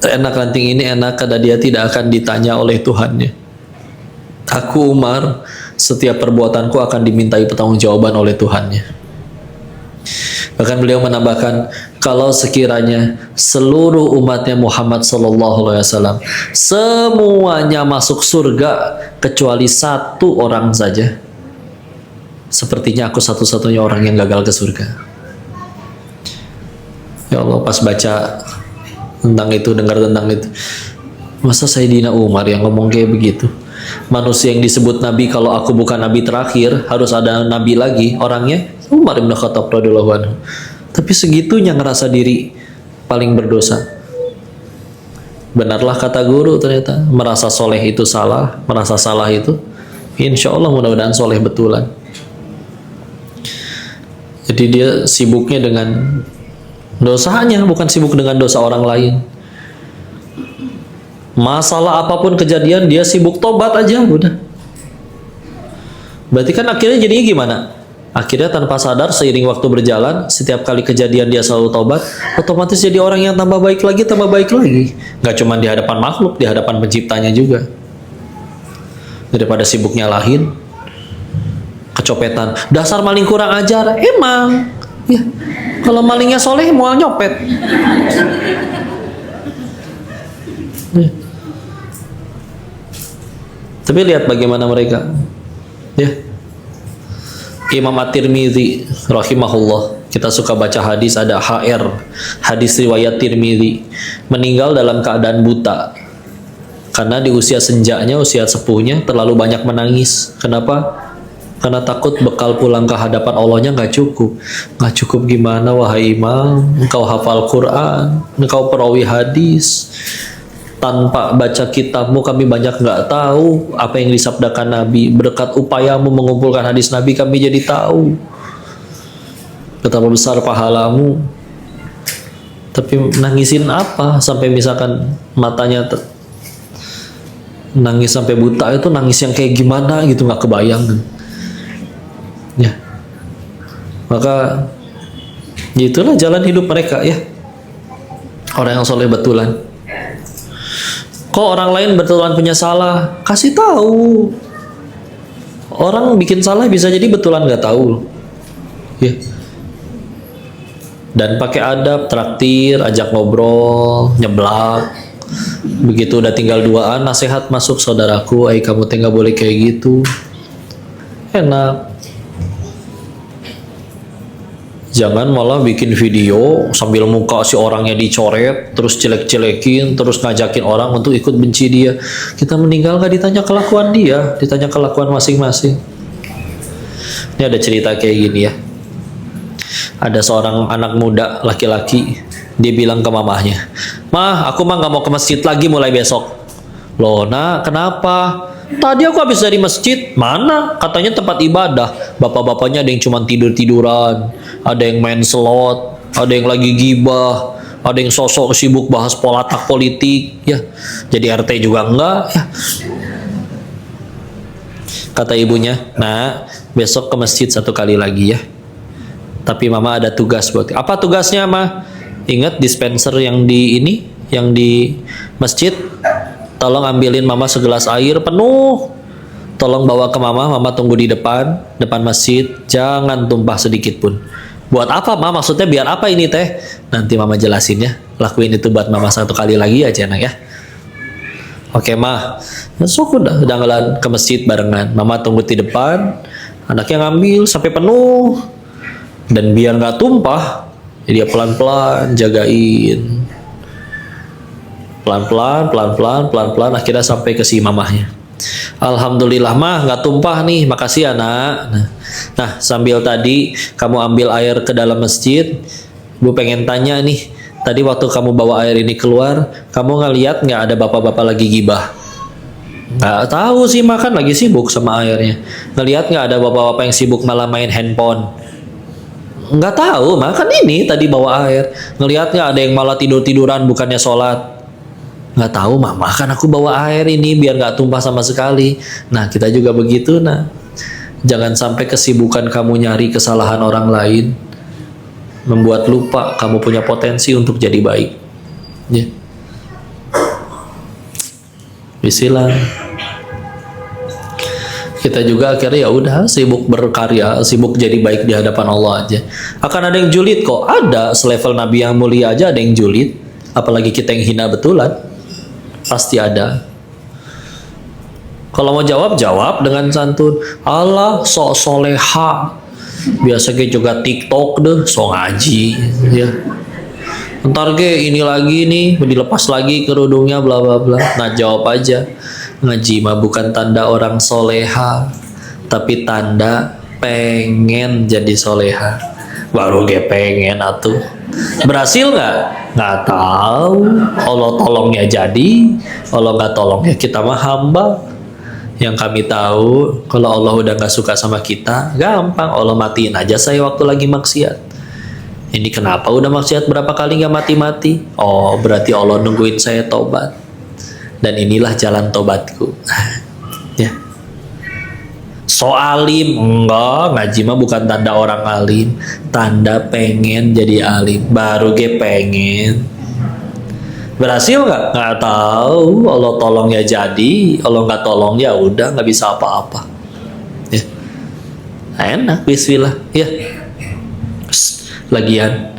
ranting ini enak karena dia tidak akan ditanya oleh Tuhannya. Aku Umar, setiap perbuatanku akan dimintai pertanggungjawaban oleh Tuhannya. Bahkan beliau menambahkan, kalau sekiranya seluruh umatnya Muhammad SAW semuanya masuk surga kecuali satu orang saja, sepertinya aku satu-satunya orang yang gagal ke surga. Ya Allah, pas baca tentang itu, dengar tentang itu, masa Sayyidina Umar yang ngomong kayak begitu? Manusia yang disebut Nabi, kalau aku bukan Nabi terakhir, harus ada Nabi lagi. Orangnya Umar bin Khattab radhiyallahu anhu. Tapi segitunya ngerasa diri paling berdosa. Benarlah kata guru, ternyata merasa soleh itu salah, merasa salah itu insya Allah mudah-mudahan soleh betulan. Jadi dia sibuknya dengan dosanya, bukan sibuk dengan dosa orang lain. Masalah apapun kejadian dia sibuk tobat aja udah. Berarti kan akhirnya jadinya gimana? Akhirnya tanpa sadar seiring waktu berjalan, setiap kali kejadian dia selalu tobat, otomatis jadi orang yang tambah baik lagi, tambah baik lagi. Gak cuma di hadapan makhluk, di hadapan penciptanya juga. Daripada sibuk nyalahin, kecopetan, dasar maling kurang ajar. Emang, ya, kalau malingnya soleh mau nyopet. Ya. Tapi lihat bagaimana mereka, ya. Imam At-Tirmidzi rahimahullah, kita suka baca hadis, ada HR, hadis riwayat Tirmidzi, meninggal dalam keadaan buta karena di usia senjanya, usia sepuhnya terlalu banyak menangis. Kenapa? Karena takut bekal pulang ke hadapan Allahnya nggak cukup. Nggak cukup gimana wahai imam? Engkau hafal Quran, engkau perawi hadis, tanpa baca kitabmu kami banyak nggak tahu apa yang disabdakan Nabi. Berkat upayamu mengumpulkan hadis Nabi kami jadi tahu betapa besar pahalamu. Tapi nangisin apa sampai misalkan matanya nangis sampai buta, itu nangis yang kayak gimana gitu, nggak kebayang ya. Maka itulah jalan hidup mereka ya, orang yang soleh betulan. Kok orang lain betulan punya salah? Kasih tahu. Orang bikin salah bisa jadi betulan nggak tahu, ya. Dan pakai adab, traktir, ajak ngobrol, nyeblak. Begitu udah tinggal duaan, nasihat masuk, saudaraku, kamu nggak boleh kayak gitu. Enak. Jangan malah bikin video sambil muka si orangnya dicoret, terus jelek-jelekin, terus ngajakin orang untuk ikut benci dia. Kita meninggal gak ditanya kelakuan dia, ditanya kelakuan masing-masing. Ini ada cerita kayak gini ya. Ada seorang anak muda laki-laki, dia bilang ke mamahnya, "Mah, aku mah gak mau ke masjid lagi mulai besok." "Loh, nak, kenapa?" "Tadi aku habis dari masjid." "Mana? Katanya tempat ibadah. Bapak-bapaknya ada yang cuma tidur-tiduran, ada yang main slot, ada yang lagi gibah, ada yang sosok sibuk bahas politik, ya. Jadi RT juga enggak, ya." Kata ibunya, "Nah, besok ke masjid 1 kali lagi ya. Tapi mama ada tugas buat." "Apa tugasnya, Ma?" "Ingat dispenser yang di ini, yang di masjid? Tolong ambilin mama segelas air penuh. Tolong bawa ke mama, mama tunggu di depan masjid. Jangan tumpah sedikit pun." "Buat apa, Ma? Maksudnya biar apa ini, Teh?" "Nanti mama jelasin ya. Lakuin itu buat mama 1 kali lagi aja, nak ya." "Oke, Ma." Besok udah ngelawan ke masjid barengan. Mama tunggu di depan, anaknya ngambil sampai penuh. Dan biar nggak tumpah, dia pelan-pelan jagain. Pelan-pelan, akhirnya sampai ke si mamahnya. "Alhamdulillah, Mah, nggak tumpah nih, makasih ya, Nak." Nah, sambil tadi kamu ambil air ke dalam masjid, Bu pengen tanya nih, tadi waktu kamu bawa air ini keluar, kamu ngeliat nggak ada bapak-bapak lagi gibah?" "Nggak tahu sih, Mah, kan lagi sibuk sama airnya." "Ngeliat nggak ada bapak-bapak yang sibuk malah main handphone?" "Nggak tahu, Mah, kan ini tadi bawa air." "Ngeliatnya ada yang malah tidur-tiduran bukannya sholat?" "Nggak tahu, Mama, kan aku bawa air ini biar nggak tumpah sama sekali." Nah, kita juga begitu, nah. Jangan sampai kesibukan kamu nyari kesalahan orang lain membuat lupa kamu punya potensi untuk jadi baik. Ya. Bismillah. Kita juga akhirnya ya udah sibuk berkarya, sibuk jadi baik di hadapan Allah aja. Akan ada yang julid kok, ada selevel Nabi yang mulia aja ada yang julid, apalagi kita yang hina betulan. Pasti ada. Kalau mau jawab dengan santun. "Allah sok soleha." Biasa ke juga TikTok deh, sok ngaji ya. "Ntar ke ini lagi nih, dilepas lagi kerudungnya bla bla bla." Nah, jawab aja. Ngaji mah bukan tanda orang soleha, tapi tanda pengen jadi soleha. Baru ge pengen atuh. Berhasil nggak? Nggak tahu. Allah tolongnya jadi, Allah nggak tolongnya kita mah hamba. Yang kami tahu, kalau Allah udah nggak suka sama kita, gampang Allah matiin aja saya waktu lagi maksiat. Ini kenapa udah maksiat berapa kali nggak mati-mati? Oh, berarti Allah nungguin saya tobat. Dan inilah jalan tobatku. Ya. So alim, enggak, ngaji mah bukan tanda orang alim, tanda pengen jadi alim, baru ge pengen. Berhasil nggak? Nggak tahu. Allah tolong ya jadi, Allah nggak tolong ya udah, nggak bisa apa-apa. Ya. Enak, bismillah. Ya. Lagian,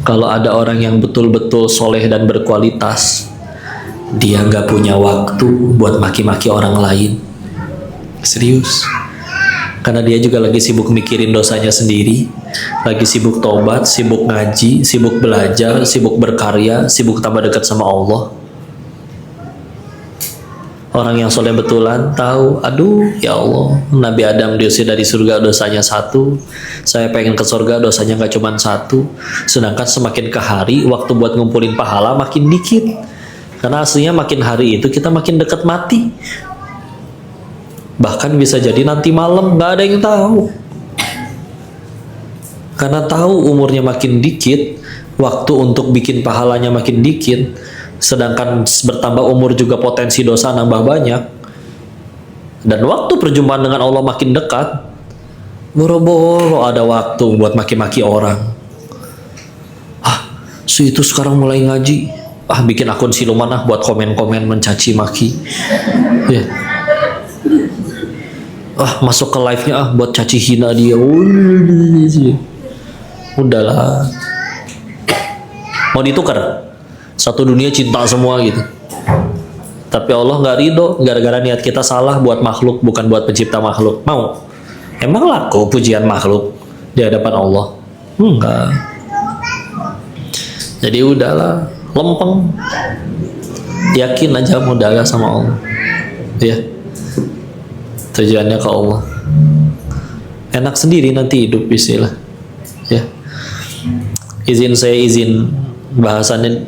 kalau ada orang yang betul-betul soleh dan berkualitas, dia nggak punya waktu buat maki-maki orang lain. Serius. Karena dia juga lagi sibuk mikirin dosanya sendiri, lagi sibuk tobat, sibuk ngaji, sibuk belajar, sibuk berkarya, sibuk tambah dekat sama Allah. Orang yang soleh betulan tahu, aduh ya Allah, Nabi Adam diusir dari surga dosanya 1, saya pengen ke surga dosanya nggak cuma 1, sedangkan semakin ke hari waktu buat ngumpulin pahala makin dikit. Karena aslinya makin hari itu kita makin dekat mati. Bahkan bisa jadi nanti malam nggak ada yang tahu. Karena tahu umurnya makin dikit, waktu untuk bikin pahalanya makin dikit, sedangkan bertambah umur juga potensi dosa nambah banyak. Dan waktu perjumpaan dengan Allah makin dekat, boro-boro ada waktu buat maki-maki orang. Si itu sekarang mulai ngaji, bikin akun siluman buat komen-komen mencaci maki. Ya. Masuk ke live-nya buat caci hina dia. Udahlah. Mau ditukar? Satu dunia cinta semua gitu. Tapi Allah nggak ridho gara-gara niat kita salah buat makhluk, bukan buat pencipta makhluk. Mau? Emang laku pujian makhluk di hadapan Allah? Enggak. Jadi udahlah, lempeng. Yakin aja modalnya sama Allah. Ya. Tujuannya ke Allah. Enak sendiri nanti hidup, bismillah. Ya. Izin bahasannya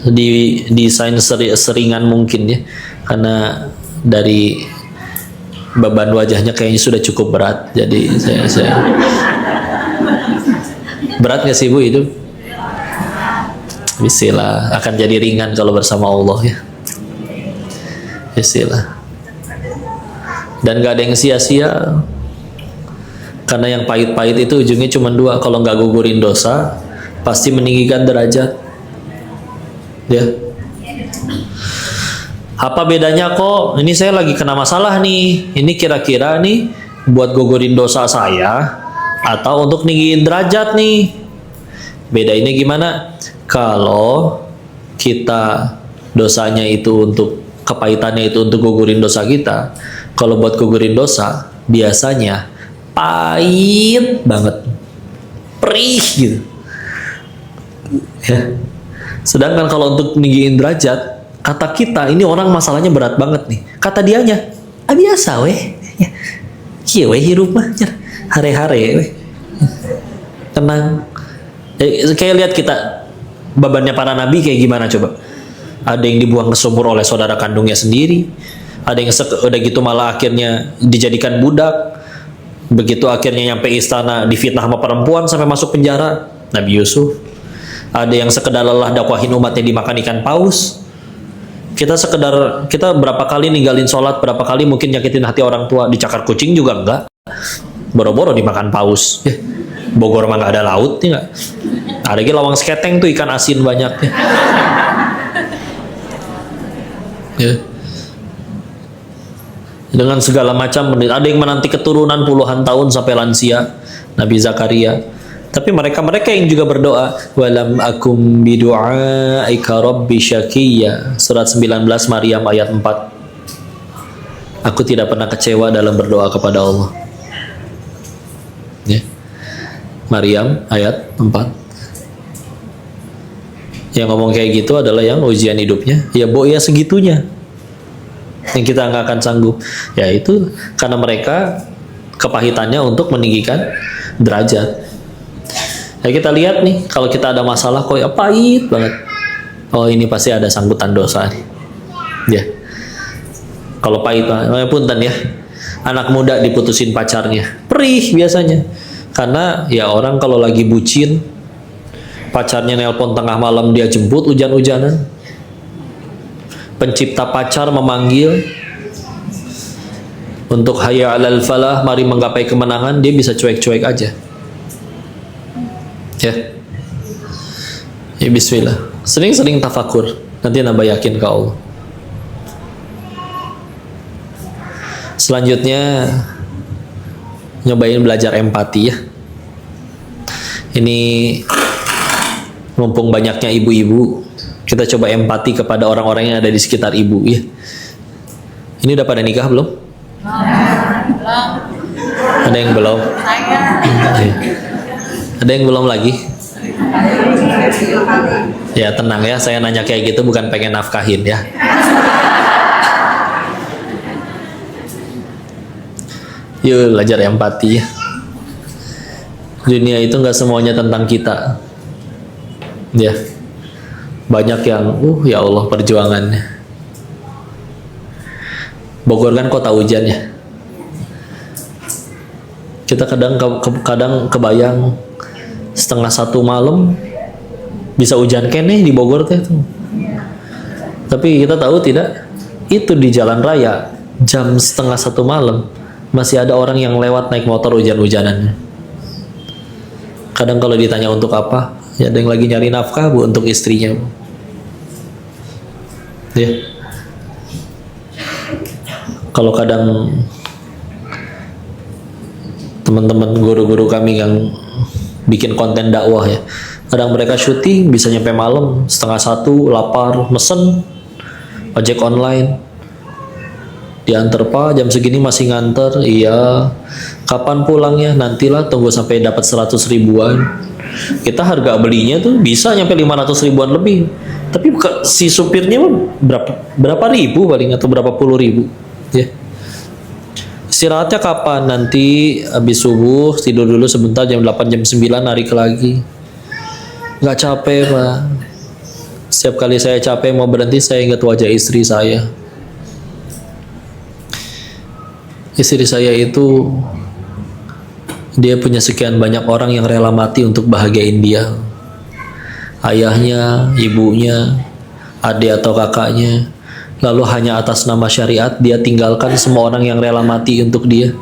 di desain seringan mungkin ya, karena dari beban wajahnya kayaknya sudah cukup berat, jadi saya berat nggak sih Bu itu? Bismillah, akan jadi ringan kalau bersama Allah ya. Bismillah. Dan gak ada yang sia-sia, karena yang pahit-pahit itu ujungnya cuma 2. Kalau nggak gugurin dosa, pasti meninggikan derajat. Ya. Apa bedanya kok? Ini saya lagi kena masalah nih. Ini kira-kira nih buat gugurin dosa saya atau untuk ninggiin derajat nih? Bedainnya gimana? Kalau kita dosanya itu untuk kepahitannya itu untuk gugurin dosa kita. Kalau buat gugurin dosa, biasanya pahit banget, perih gitu. Ya. Sedangkan kalau untuk ninggiin derajat, kata kita ini orang masalahnya berat banget nih. Kata dianya, biasa weh, ya. Kieu weh hirup mah, hare-hare weh. Tenang. Kayak lihat kita bebannya para nabi kayak gimana coba? Ada yang dibuang ke sumur oleh saudara kandungnya sendiri. Ada yang udah gitu malah akhirnya dijadikan budak. Begitu akhirnya nyampe istana difitnah sama perempuan sampai masuk penjara. Nabi Yusuf. Ada yang sekedar lelah dakwahin umatnya dimakan ikan paus. Kita berapa kali ninggalin sholat, berapa kali mungkin nyakitin hati orang tua, dicakar kucing juga enggak. Boro-boro dimakan paus. Ya. Bogor mah nggak ada laut nih nggak. Ada lagi lawang seketeng tuh ikan asin banyak ya. Ya. Dengan segala macam, ada yang menanti keturunan puluhan tahun sampai lansia, Nabi Zakaria. Tapi mereka yang juga berdoa, walam akum bidu'aika rabbi syaqiyya, surat 19 Maryam ayat 4. Aku tidak pernah kecewa dalam berdoa kepada Allah. Ya. Maryam ayat 4. Yang ngomong kayak gitu adalah yang ujian hidupnya. Ya ya segitunya. Yang kita nggak akan sanggup. Ya itu karena mereka kepahitannya untuk meninggikan derajat. Ya kita lihat nih, kalau kita ada masalah kok ya pahit banget. Oh ini pasti ada sangkutan dosa nih. Ya. Kalau pahit, punten ya. Anak muda diputusin pacarnya, perih biasanya. Karena ya orang kalau lagi bucin, pacarnya nelpon tengah malam dia jemput hujan-hujanan. Pencipta pacar memanggil, Untuk hayya 'alal falah, mari menggapai kemenangan, dia bisa cuek-cuek aja. Ya. Ya bismillah. Sering-sering tafakur, nanti nambah yakin ke Allah. Selanjutnya nyobain belajar empati ya. Ini mumpung banyaknya ibu-ibu, kita coba empati kepada orang-orang yang ada di sekitar ibu ya. Ini udah pada nikah belum?
Belum.
Ada yang belum?
Saya.
Ada yang belum lagi? Ya tenang ya, saya nanya kayak gitu bukan pengen nafkahin ya. Yuk belajar empati ya. Dunia itu nggak semuanya tentang kita. Ya. Banyak yang, ya Allah perjuangannya. Bogor kan kota hujan ya. Kita kadang kebayang 1:30 malam bisa hujan kene di Bogor teh tuh. Tapi kita tahu tidak, itu di jalan raya jam 1:30 malam masih ada orang yang lewat naik motor hujan-hujanannya. Kadang kalau ditanya untuk apa, ya ada yang lagi nyari nafkah bu untuk istrinya. Bu. Ya. Kalau kadang teman-teman guru-guru kami yang bikin konten dakwah ya, kadang mereka syuting bisa nyampe malam 1:30, lapar, mesen ojek online, diantar pak jam segini masih nganter, iya kapan pulangnya, nantilah tunggu sampai dapat 100 ribuan. Kita harga belinya tuh bisa nyampe 500 ribuan lebih, tapi si supirnya berapa ribu paling, atau berapa puluh ribu ya. Istirahatnya kapan? Nanti habis subuh tidur dulu sebentar jam 8 jam 9 narik lagi. Nggak capek pak. Setiap kali saya capek mau berhenti saya ingat wajah istri saya. Istri saya itu dia punya sekian banyak orang yang rela mati untuk bahagiain dia. Ayahnya, ibunya, adik atau kakaknya. Lalu hanya atas nama syariat dia tinggalkan semua orang yang rela mati untuk dia,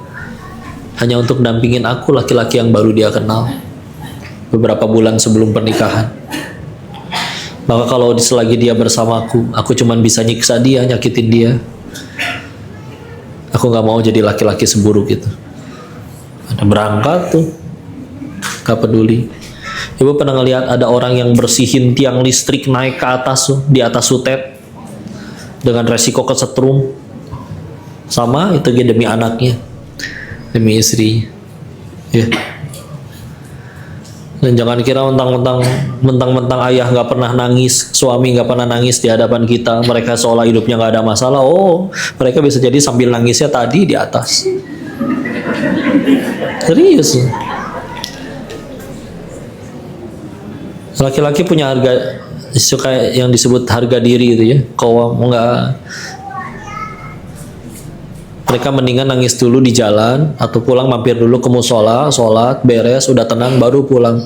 hanya untuk dampingin aku, laki-laki yang baru dia kenal beberapa bulan sebelum pernikahan. Maka kalau selagi dia bersamaku, aku cuman bisa nyiksa dia, nyakitin dia. Aku gak mau jadi laki-laki seburuk itu. Ada berangkat tuh gak peduli. Ibu pernah ngelihat ada orang yang bersihin tiang listrik naik ke atas tuh, di atas sutet dengan resiko kesetrum. Sama itu dia demi anaknya, demi istri ya. Dan jangan kira mentang-mentang ayah nggak pernah nangis, suami nggak pernah nangis di hadapan kita, mereka seolah hidupnya nggak ada masalah. Oh, mereka bisa jadi sambil nangisnya tadi di atas. Serius. Laki-laki punya harga, suka yang disebut harga diri itu ya. Kau enggak, mereka mendingan nangis dulu di jalan atau pulang mampir dulu ke musola, sholat, beres, udah tenang baru pulang.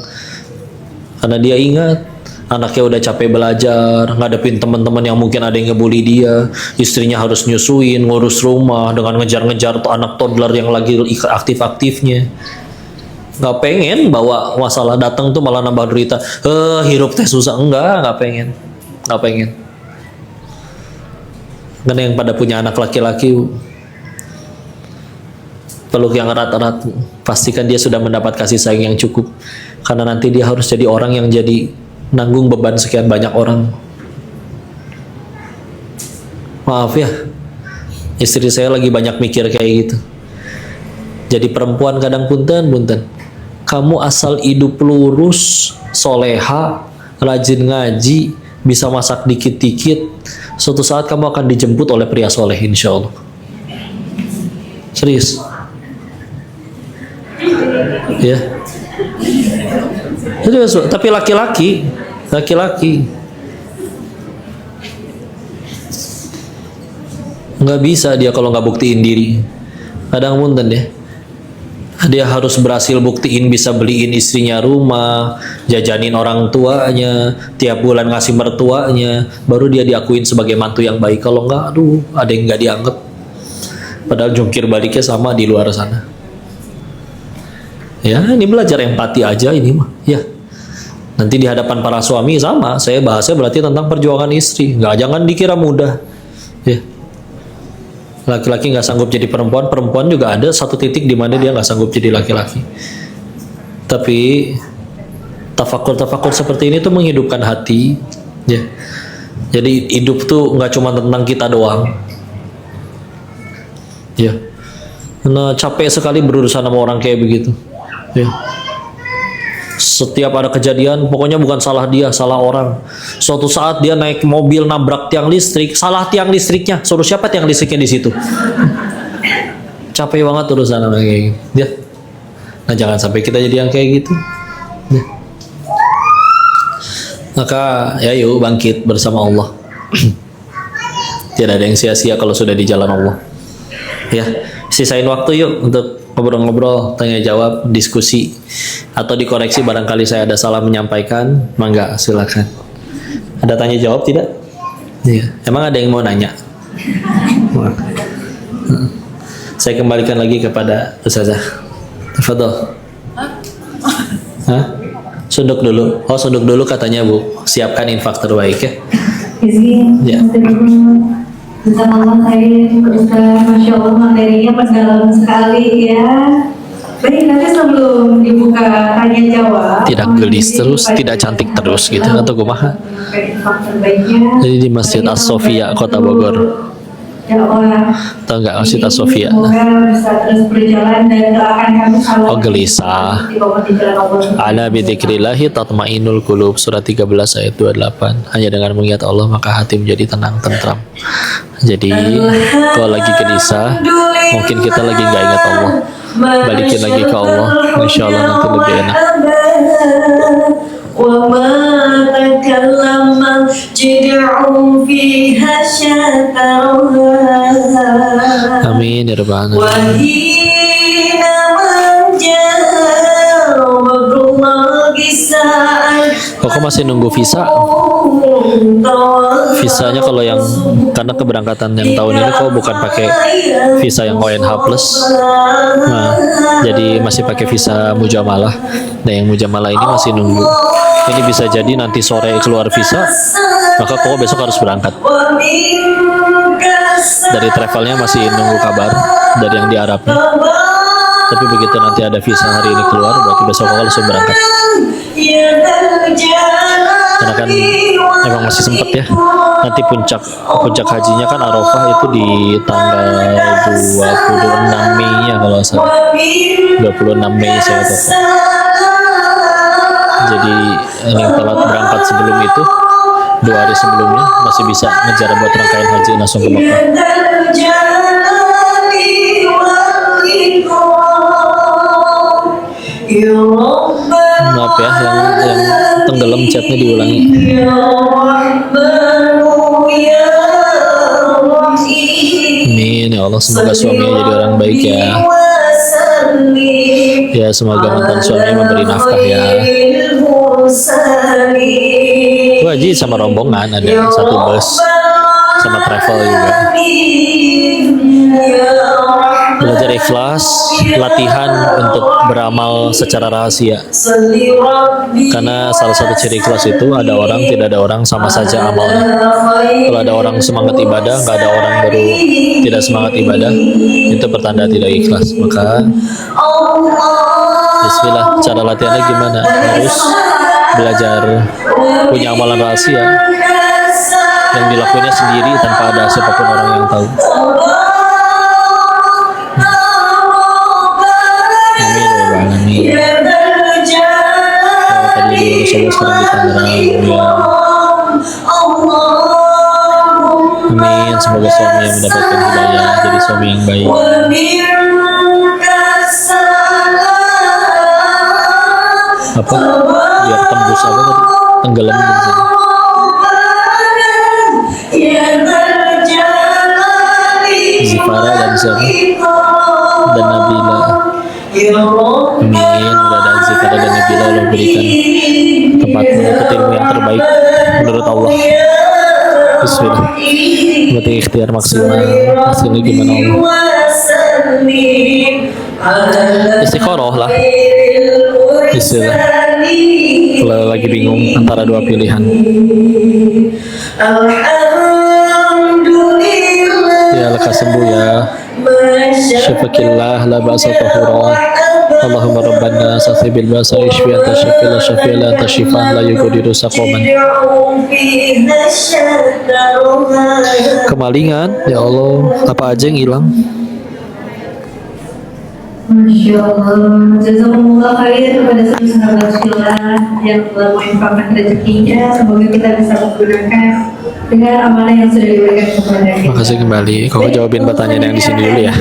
Karena dia ingat anaknya udah capek belajar, ngadepin teman-teman yang mungkin ada yang ngebully dia, istrinya harus nyusuin, ngurus rumah dengan ngejar-ngejar tuh anak toddler yang lagi aktif-aktifnya. Nggak pengen bawa masalah datang tuh malah nambah derita. Hirup teh susah. Nggak pengen. Karena yang pada punya anak laki-laki, peluk yang erat-erat, pastikan dia sudah mendapat kasih sayang yang cukup. Karena nanti dia harus jadi orang yang jadi nanggung beban sekian banyak orang. Maaf ya, istri saya lagi banyak mikir kayak gitu. Jadi perempuan kadang punten. Kamu asal hidup lurus, soleha, rajin ngaji, bisa masak dikit-dikit, suatu saat kamu akan dijemput oleh pria soleh, insya Allah. Serius. Ya. Serius, tapi laki-laki nggak bisa dia kalau nggak buktiin diri. Kadang punten ya. Dia harus berhasil buktiin bisa beliin istrinya rumah, jajanin orang tuanya, tiap bulan ngasih mertuanya, baru dia diakuin sebagai mantu yang baik. Kalau enggak, aduh, ada yang nggak dianggap. Padahal jungkir baliknya sama di luar sana. Ya, ini belajar empati aja ini mah. Ya. Nanti di hadapan para suami sama, saya bahasnya berarti tentang perjuangan istri. Jangan dikira mudah. Ya. Laki-laki nggak sanggup jadi perempuan, perempuan juga ada satu titik di mana dia nggak sanggup jadi laki-laki. Tapi tafakur seperti ini tuh menghidupkan hati. Ya. Jadi hidup tuh nggak cuma tentang kita doang. Ya. Karena capek sekali berurusan sama orang kayak begitu. Ya. Setiap ada kejadian, pokoknya bukan salah dia, salah orang. Suatu saat dia naik mobil nabrak tiang listrik, salah tiang listriknya. Suruh siapa tiang listriknya di situ? Capek banget urusan orang kayak gitu. Ya. Nah, jangan sampai kita jadi yang kayak gitu. Ya. Maka ya yuk bangkit bersama Allah. Tidak ada yang sia-sia kalau sudah di jalan Allah. Ya, sisain waktu yuk untuk ngobrol-ngobrol, tanya jawab, diskusi, atau dikoreksi barangkali saya ada salah menyampaikan. Mangga, silakan. Ada tanya jawab tidak? Iya. Emang ada yang mau nanya? Saya kembalikan lagi kepada Ustazah. Tafadhol. Hah? Sunduk dulu. Oh, sunduk dulu katanya Bu. Siapkan infak terbaik ya.
Izin.
Ya.
Insyaallah saya Ustaz, Masya Allah materinya mendalam sekali ya. Baik, nanti sebelum dibuka tanya jawab,
Tidak gelis terus, tidak cantik terus gitu atau kumaha?
terbaiknya.
Jadi di Masjid As-Sofia Kota Bogor.
Dakwah.
Tahu nggak Masjid As-Sofia?
Semoga bisa terus berjalan dan doakan kami selalu.
Oh, gelisah.
Di jalan Allah.
Ala bidzikrillahi tatmainul qulub, surat 13 ayat 28. Hanya dengan mengingat Allah maka hati menjadi tenang, tentram. Jadi kalau lagi gelisah, mungkin kita lagi nggak ingat Allah, balikin lagi ke Allah, insya Allah nanti lebih enak.
وما تكلم جدع فيها شترها
Amin ya rabbal alamin.
وحين من جاء وقت الله ساء.
Kok masih nunggu visa? Visanya kalau yang karena keberangkatan yang tahun ini kok bukan pakai visa yang ONH plus. Nah, jadi masih pakai visa mujamalah. Nah, yang mujamalah ini masih nunggu. Ini bisa jadi nanti sore keluar visa, maka kok besok harus berangkat. Dari travelnya masih nunggu kabar dari yang di Arabnya. Tapi begitu nanti ada visa hari ini keluar, berarti besok kok langsung berangkat. Karena kan emang masih sempet ya. Nanti puncak hajinya kan Arafah itu di tanggal 26 Mei-nya kalau nggak salah. 26 Mei saya tahu. Jadi yang telat berangkat sebelum itu 2 hari sebelumnya masih bisa ngejar buat rangkaian haji langsung ke Mekah. Maaf ya, yang tenggelam chatnya diulangi. Amin ya Allah, semoga suaminya jadi orang baik ya. Ya, semoga mantan suaminya memberi nafkah ya. Haji sama rombongan, ada satu bus sama travel juga. Belajar ikhlas, latihan untuk beramal secara rahasia. Karena salah satu ciri ikhlas itu ada orang, tidak ada orang, sama saja amalnya. Kalau ada orang semangat ibadah, nggak ada orang baru tidak semangat ibadah, itu pertanda tidak ikhlas. Maka bismillah, cara latihannya gimana? Harus belajar punya amalan rahasia yang dilakukannya sendiri tanpa ada siapapun orang yang tahu. Amin ya rabbal alamin. Tadi diurus Allah, sekarang di Tangerang ya. Amin, semoga suami yang mendapatkan hidayah jadi suami yang baik. Apa? Biar tembus apa tadi? Tenggelam di sini. Zifara dan siapa? Dan Nabila. Amin. Mudah-mudahan Zifara dan Nabila Allah berikan tempat menuntut ilmu yang terbaik menurut Allah. Bismillah. Berarti ikhtiar maksimal. Sini gimana Allah? Istiqoroh lah. Istilah. Kalau lagi bingung antara dua pilihan. Ya lekas sembuh ya. Syafakillah la ba'sa tahura. Allahumma rabbana safibil ba'sa ishfi anta syafi la syafi la anta syifan la yughadiru saqaman. Kemalingan ya Allah, apa aja yang hilang?
Masya Allah, jazakumullah khair kepada seluruh sahabat Syila yang telah menginfakkan rezekinya. Semoga kita bisa menggunakan dengan amanah yang sudah diberikan kepada kita.
Terima kasih kembali. Kau jawabin pertanyaan yang di sini dulu ya.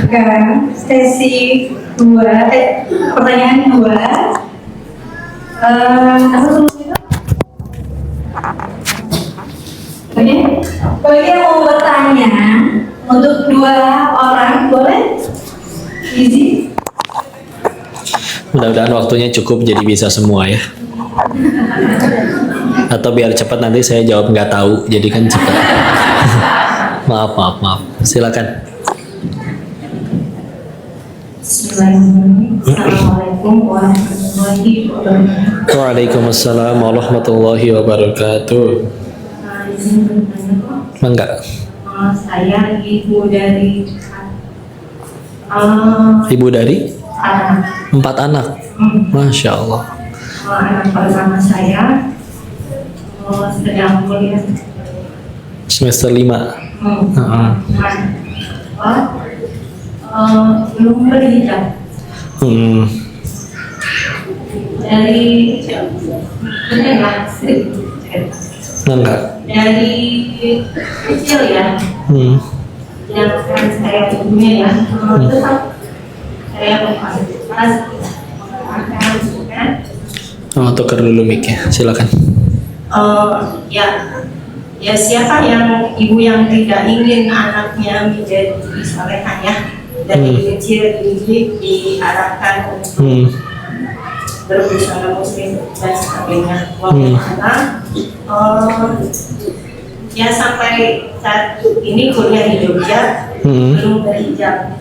Sesi 2, pertanyaan 2. Apa sebelum itu? Oke, bagi yang mau bertanya untuk 2 orang, boleh? Easy.
Mudah-mudahan waktunya cukup jadi bisa semua ya. Atau biar cepat nanti saya jawab nggak tahu, jadi kan cepat. maaf. Silakan.
Assalamualaikum warahmatullahi wabarakatuh.
Waalaikumsalam warahmatullahi wabarakatuh.
Izin bertanya Pak.
Enggak.
Saya ibu dari
Ibu dari
anak.
4 anak. Masya Allah.
Anak pertama saya sedang kuliah.
Semester 5.
Belum berhijab. Dari
Enggak.
dari kecil ya. Yang kan saya ibunya ya. Tetap saya pas
Oh, tukar dulu mic-nya. Silakan.
Ya siapa yang ibu yang tidak ingin anaknya menjadi solehah ya, dari kecil dididik diarahkan untuk berbusana muslim dan sebagainya. Karena ya sampai saat ini kuliah di Jogja belum berhijab.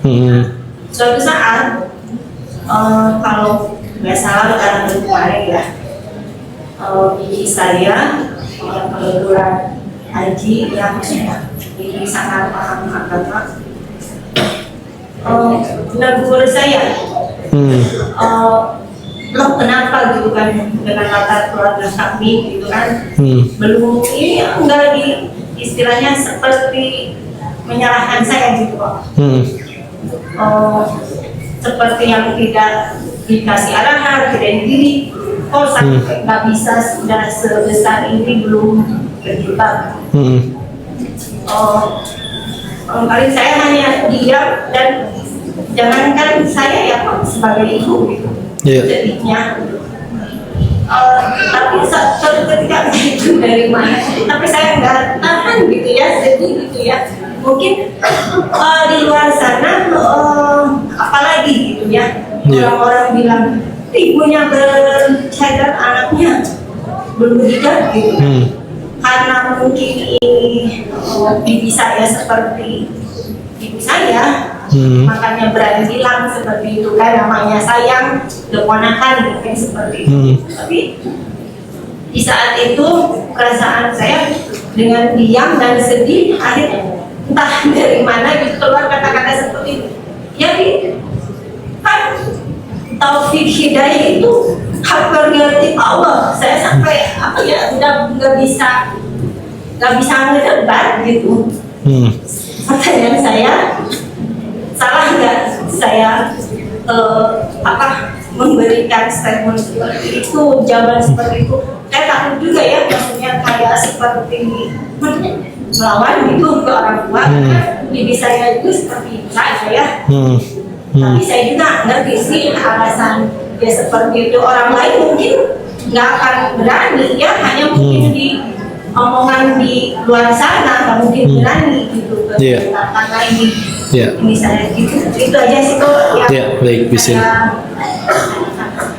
Suatu saat kalau nggak salah lebaran kemarin ya, ibu saya kebetulan haji yang ini sangat paham agama. Menegur saya, loh kenapa gitu kan dengan latar keluarga kami gitu kan, belum ini enggak di istilahnya seperti menyalahkan saya gitu kok. Seperti yang tidak dikasih arahan, tidak dididik, kok sampai nggak bisa sudah sebesar ini belum berjilbab. Paling saya hanya diam dan jangankan saya ya Pak sebagai ibu gitu, jadinya. Tapi suatu ketika begitu dari mana, tapi saya nggak tahan gitu ya, sedih gitu ya. Mungkin di luar sana apalagi gitu ya, orang-orang bilang ibunya bercadar anaknya belum berhijab gitu. Karena mungkin ini bibi saya seperti ibu saya, makanya berani bilang seperti itu kan, namanya sayang keponakan mungkin seperti itu. Tapi di saat itu perasaan saya dengan diam dan sedih, akhirnya entah dari mana gitu keluar kata-kata seperti itu. Jadi kan taufik hidayah itu hak prerogatif Allah. Saya sampai apa ya udah nggak bisa ngedebat gitu. Pertanyaan saya, salah nggak saya memberikan statement seperti itu, jawaban seperti itu? Saya takut juga ya, maksudnya kayak seperti melawan gitu ke orang tua. Bibi saya itu seperti saya ya. Tapi saya juga ngerti sih alasan dia seperti itu. Orang lain mungkin nggak akan berani ya, hanya mungkin di omongan di luar sana nggak mungkin berani gitu. Karena ini saya gitu. Itu aja sih kok.
Baik, bisa.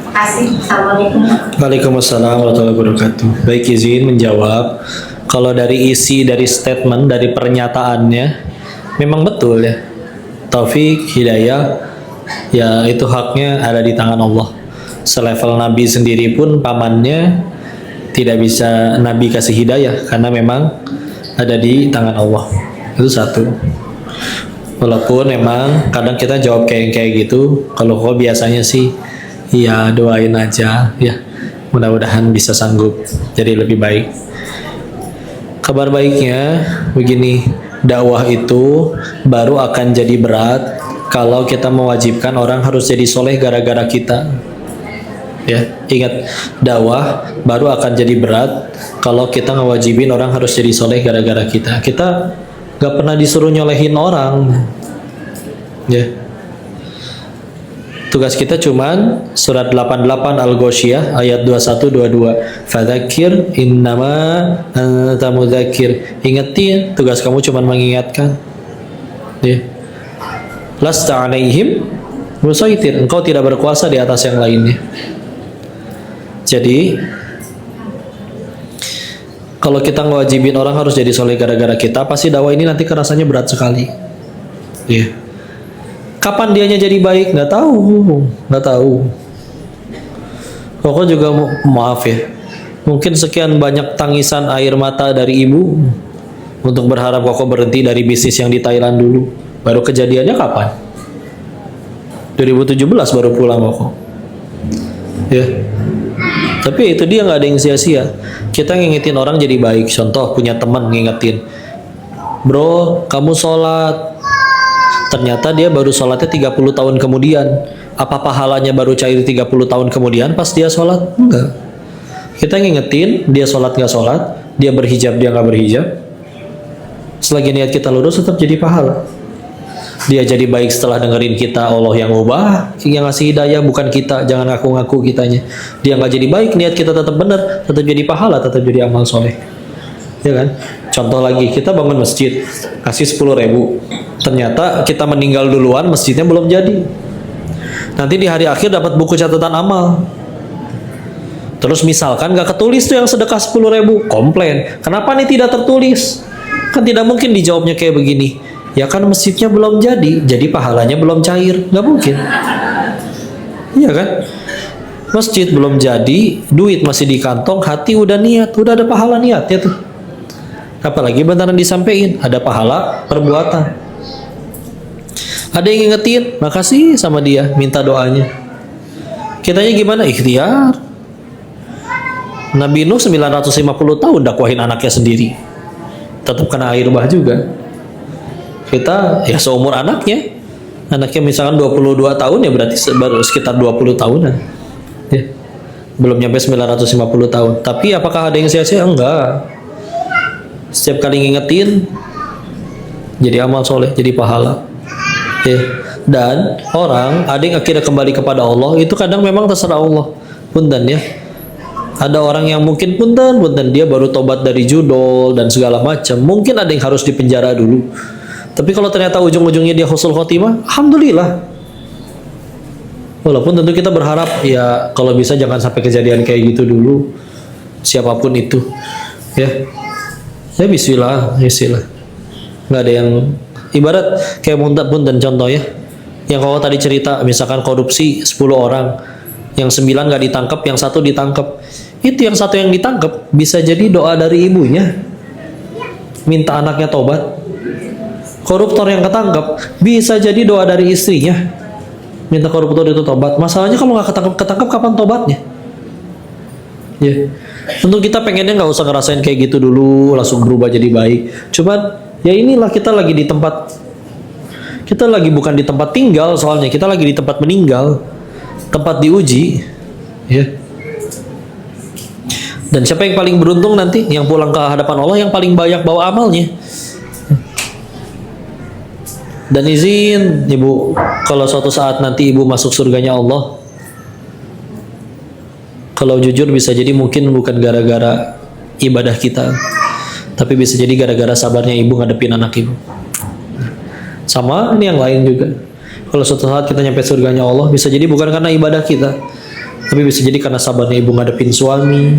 Kasih. Assalamualaikum.
Waalaikumsalam warahmatullahi wabarakatuh. Baik, izin menjawab. Kalau dari isi dari statement, dari pernyataannya, memang betul ya. Taufik, hidayah, ya itu haknya ada di tangan Allah. Selevel Nabi sendiri pun pamannya tidak bisa Nabi kasih hidayah karena memang ada di tangan Allah. Itu satu. Walaupun memang kadang kita jawab kayak gitu, kalau kok biasanya sih ya doain aja ya. Mudah-mudahan bisa sanggup jadi lebih baik. Kabar baiknya begini, dakwah itu baru akan jadi berat kalau kita mewajibkan orang harus jadi soleh gara-gara kita. Ya, ingat, dakwah baru akan jadi berat kalau kita ngewajibin orang harus jadi soleh gara-gara kita. Kita gak pernah disuruh nyolehin orang. Ya. Tugas kita cuman surat 88 Al-Ghoshiyah ayat 21-22. Fadzakir innama anta mudzakir. Ingetin, tugas kamu cuman mengingatkan. Ya. Lasta alaihim musaitir. Engkau tidak berkuasa di atas yang lainnya. Jadi kalau kita ngewajibin orang harus jadi soleh gara-gara kita, pasti dakwah ini nanti kerasanya berat sekali. Ya. Kapan dianya jadi baik? Nggak tahu. Koko juga maaf ya. Mungkin sekian banyak tangisan air mata dari ibu untuk berharap Koko berhenti dari bisnis yang di Thailand dulu. Baru kejadiannya kapan? 2017 baru pulang Koko. Ya. Tapi itu dia, nggak ada yang sia-sia. Kita ngingetin orang jadi baik. Contoh punya teman ngingetin, bro, kamu sholat. Ternyata dia baru sholatnya 30 tahun kemudian. Apa pahalanya baru cair 30 tahun kemudian pas dia sholat? Enggak. Kita ngingetin, dia sholat nggak sholat, dia berhijab dia nggak berhijab. Selagi niat kita lurus tetap jadi pahala. Dia jadi baik setelah dengerin kita, Allah yang ubah, yang ngasih hidayah bukan kita, jangan ngaku-ngaku kitanya. Dia nggak jadi baik, niat kita tetap benar, tetap jadi pahala, tetap jadi amal soleh. Ya kan? Contoh lagi, kita bangun masjid, kasih 10.000. Ternyata kita meninggal duluan, masjidnya belum jadi. Nanti di hari akhir dapat buku catatan amal. Terus misalkan gak ketulis tuh yang sedekah 10.000, komplain. Kenapa nih tidak tertulis? Kan tidak mungkin dijawabnya kayak begini. Ya kan masjidnya belum jadi pahalanya belum cair. Gak mungkin. Iya kan? Masjid belum jadi, duit masih di kantong, hati udah niat, udah ada pahala niatnya tuh. Apalagi bentaran disampein, ada pahala perbuatan. Ada yang ngingetin, makasih sama dia, minta doanya. Kitanya gimana? Ikhtiar. Nabi Nuh 950 tahun dakwahin anaknya sendiri. Tetap kena air bah juga. Kita ya seumur anaknya. Anaknya misalkan 22 tahun ya berarti baru sekitar 20 tahunan. Ya. Belum nyampe 950 tahun. Tapi apakah ada yang sia-sia? Enggak. Setiap kali ngingetin jadi amal soleh, jadi pahala. Ya. Dan orang ada yang akhirnya kembali kepada Allah itu kadang memang terserah Allah. Punten ya. Ada orang yang mungkin punten dia baru tobat dari judol dan segala macam. Mungkin ada yang harus dipenjara dulu. Tapi kalau ternyata ujung-ujungnya dia husnul khotimah, alhamdulillah. Walaupun tentu kita berharap ya kalau bisa jangan sampai kejadian kayak gitu dulu. Siapapun itu. Ya. Ya bismillah. Nggak ada yang ibarat kayak punten contoh ya. Yang kalau tadi cerita misalkan korupsi 10 orang, yang 9 nggak ditangkap, yang 1 ditangkap. Itu yang 1 yang ditangkap bisa jadi doa dari ibunya, minta anaknya tobat. Koruptor yang ketangkap bisa jadi doa dari istrinya, minta koruptor itu tobat. Masalahnya kalau nggak ketangkap kapan tobatnya? Ya, tentu kita pengennya nggak usah ngerasain kayak gitu dulu, langsung berubah jadi baik. Cuman ya inilah kita lagi di tempat, kita lagi bukan di tempat tinggal soalnya, kita lagi di tempat meninggal, tempat diuji, ya. Dan siapa yang paling beruntung nanti? Yang pulang ke hadapan Allah yang paling banyak bawa amalnya. Dan izin ibu, kalau suatu saat nanti ibu masuk surganya Allah, kalau jujur bisa jadi mungkin bukan gara-gara ibadah kita, tapi bisa jadi gara-gara sabarnya ibu ngadepin anak ibu. Sama ini yang lain juga. Kalau suatu saat kita nyampe surganya Allah, bisa jadi bukan karena ibadah kita, Tapi bisa jadi karena sabarnya ibu ngadepin suami,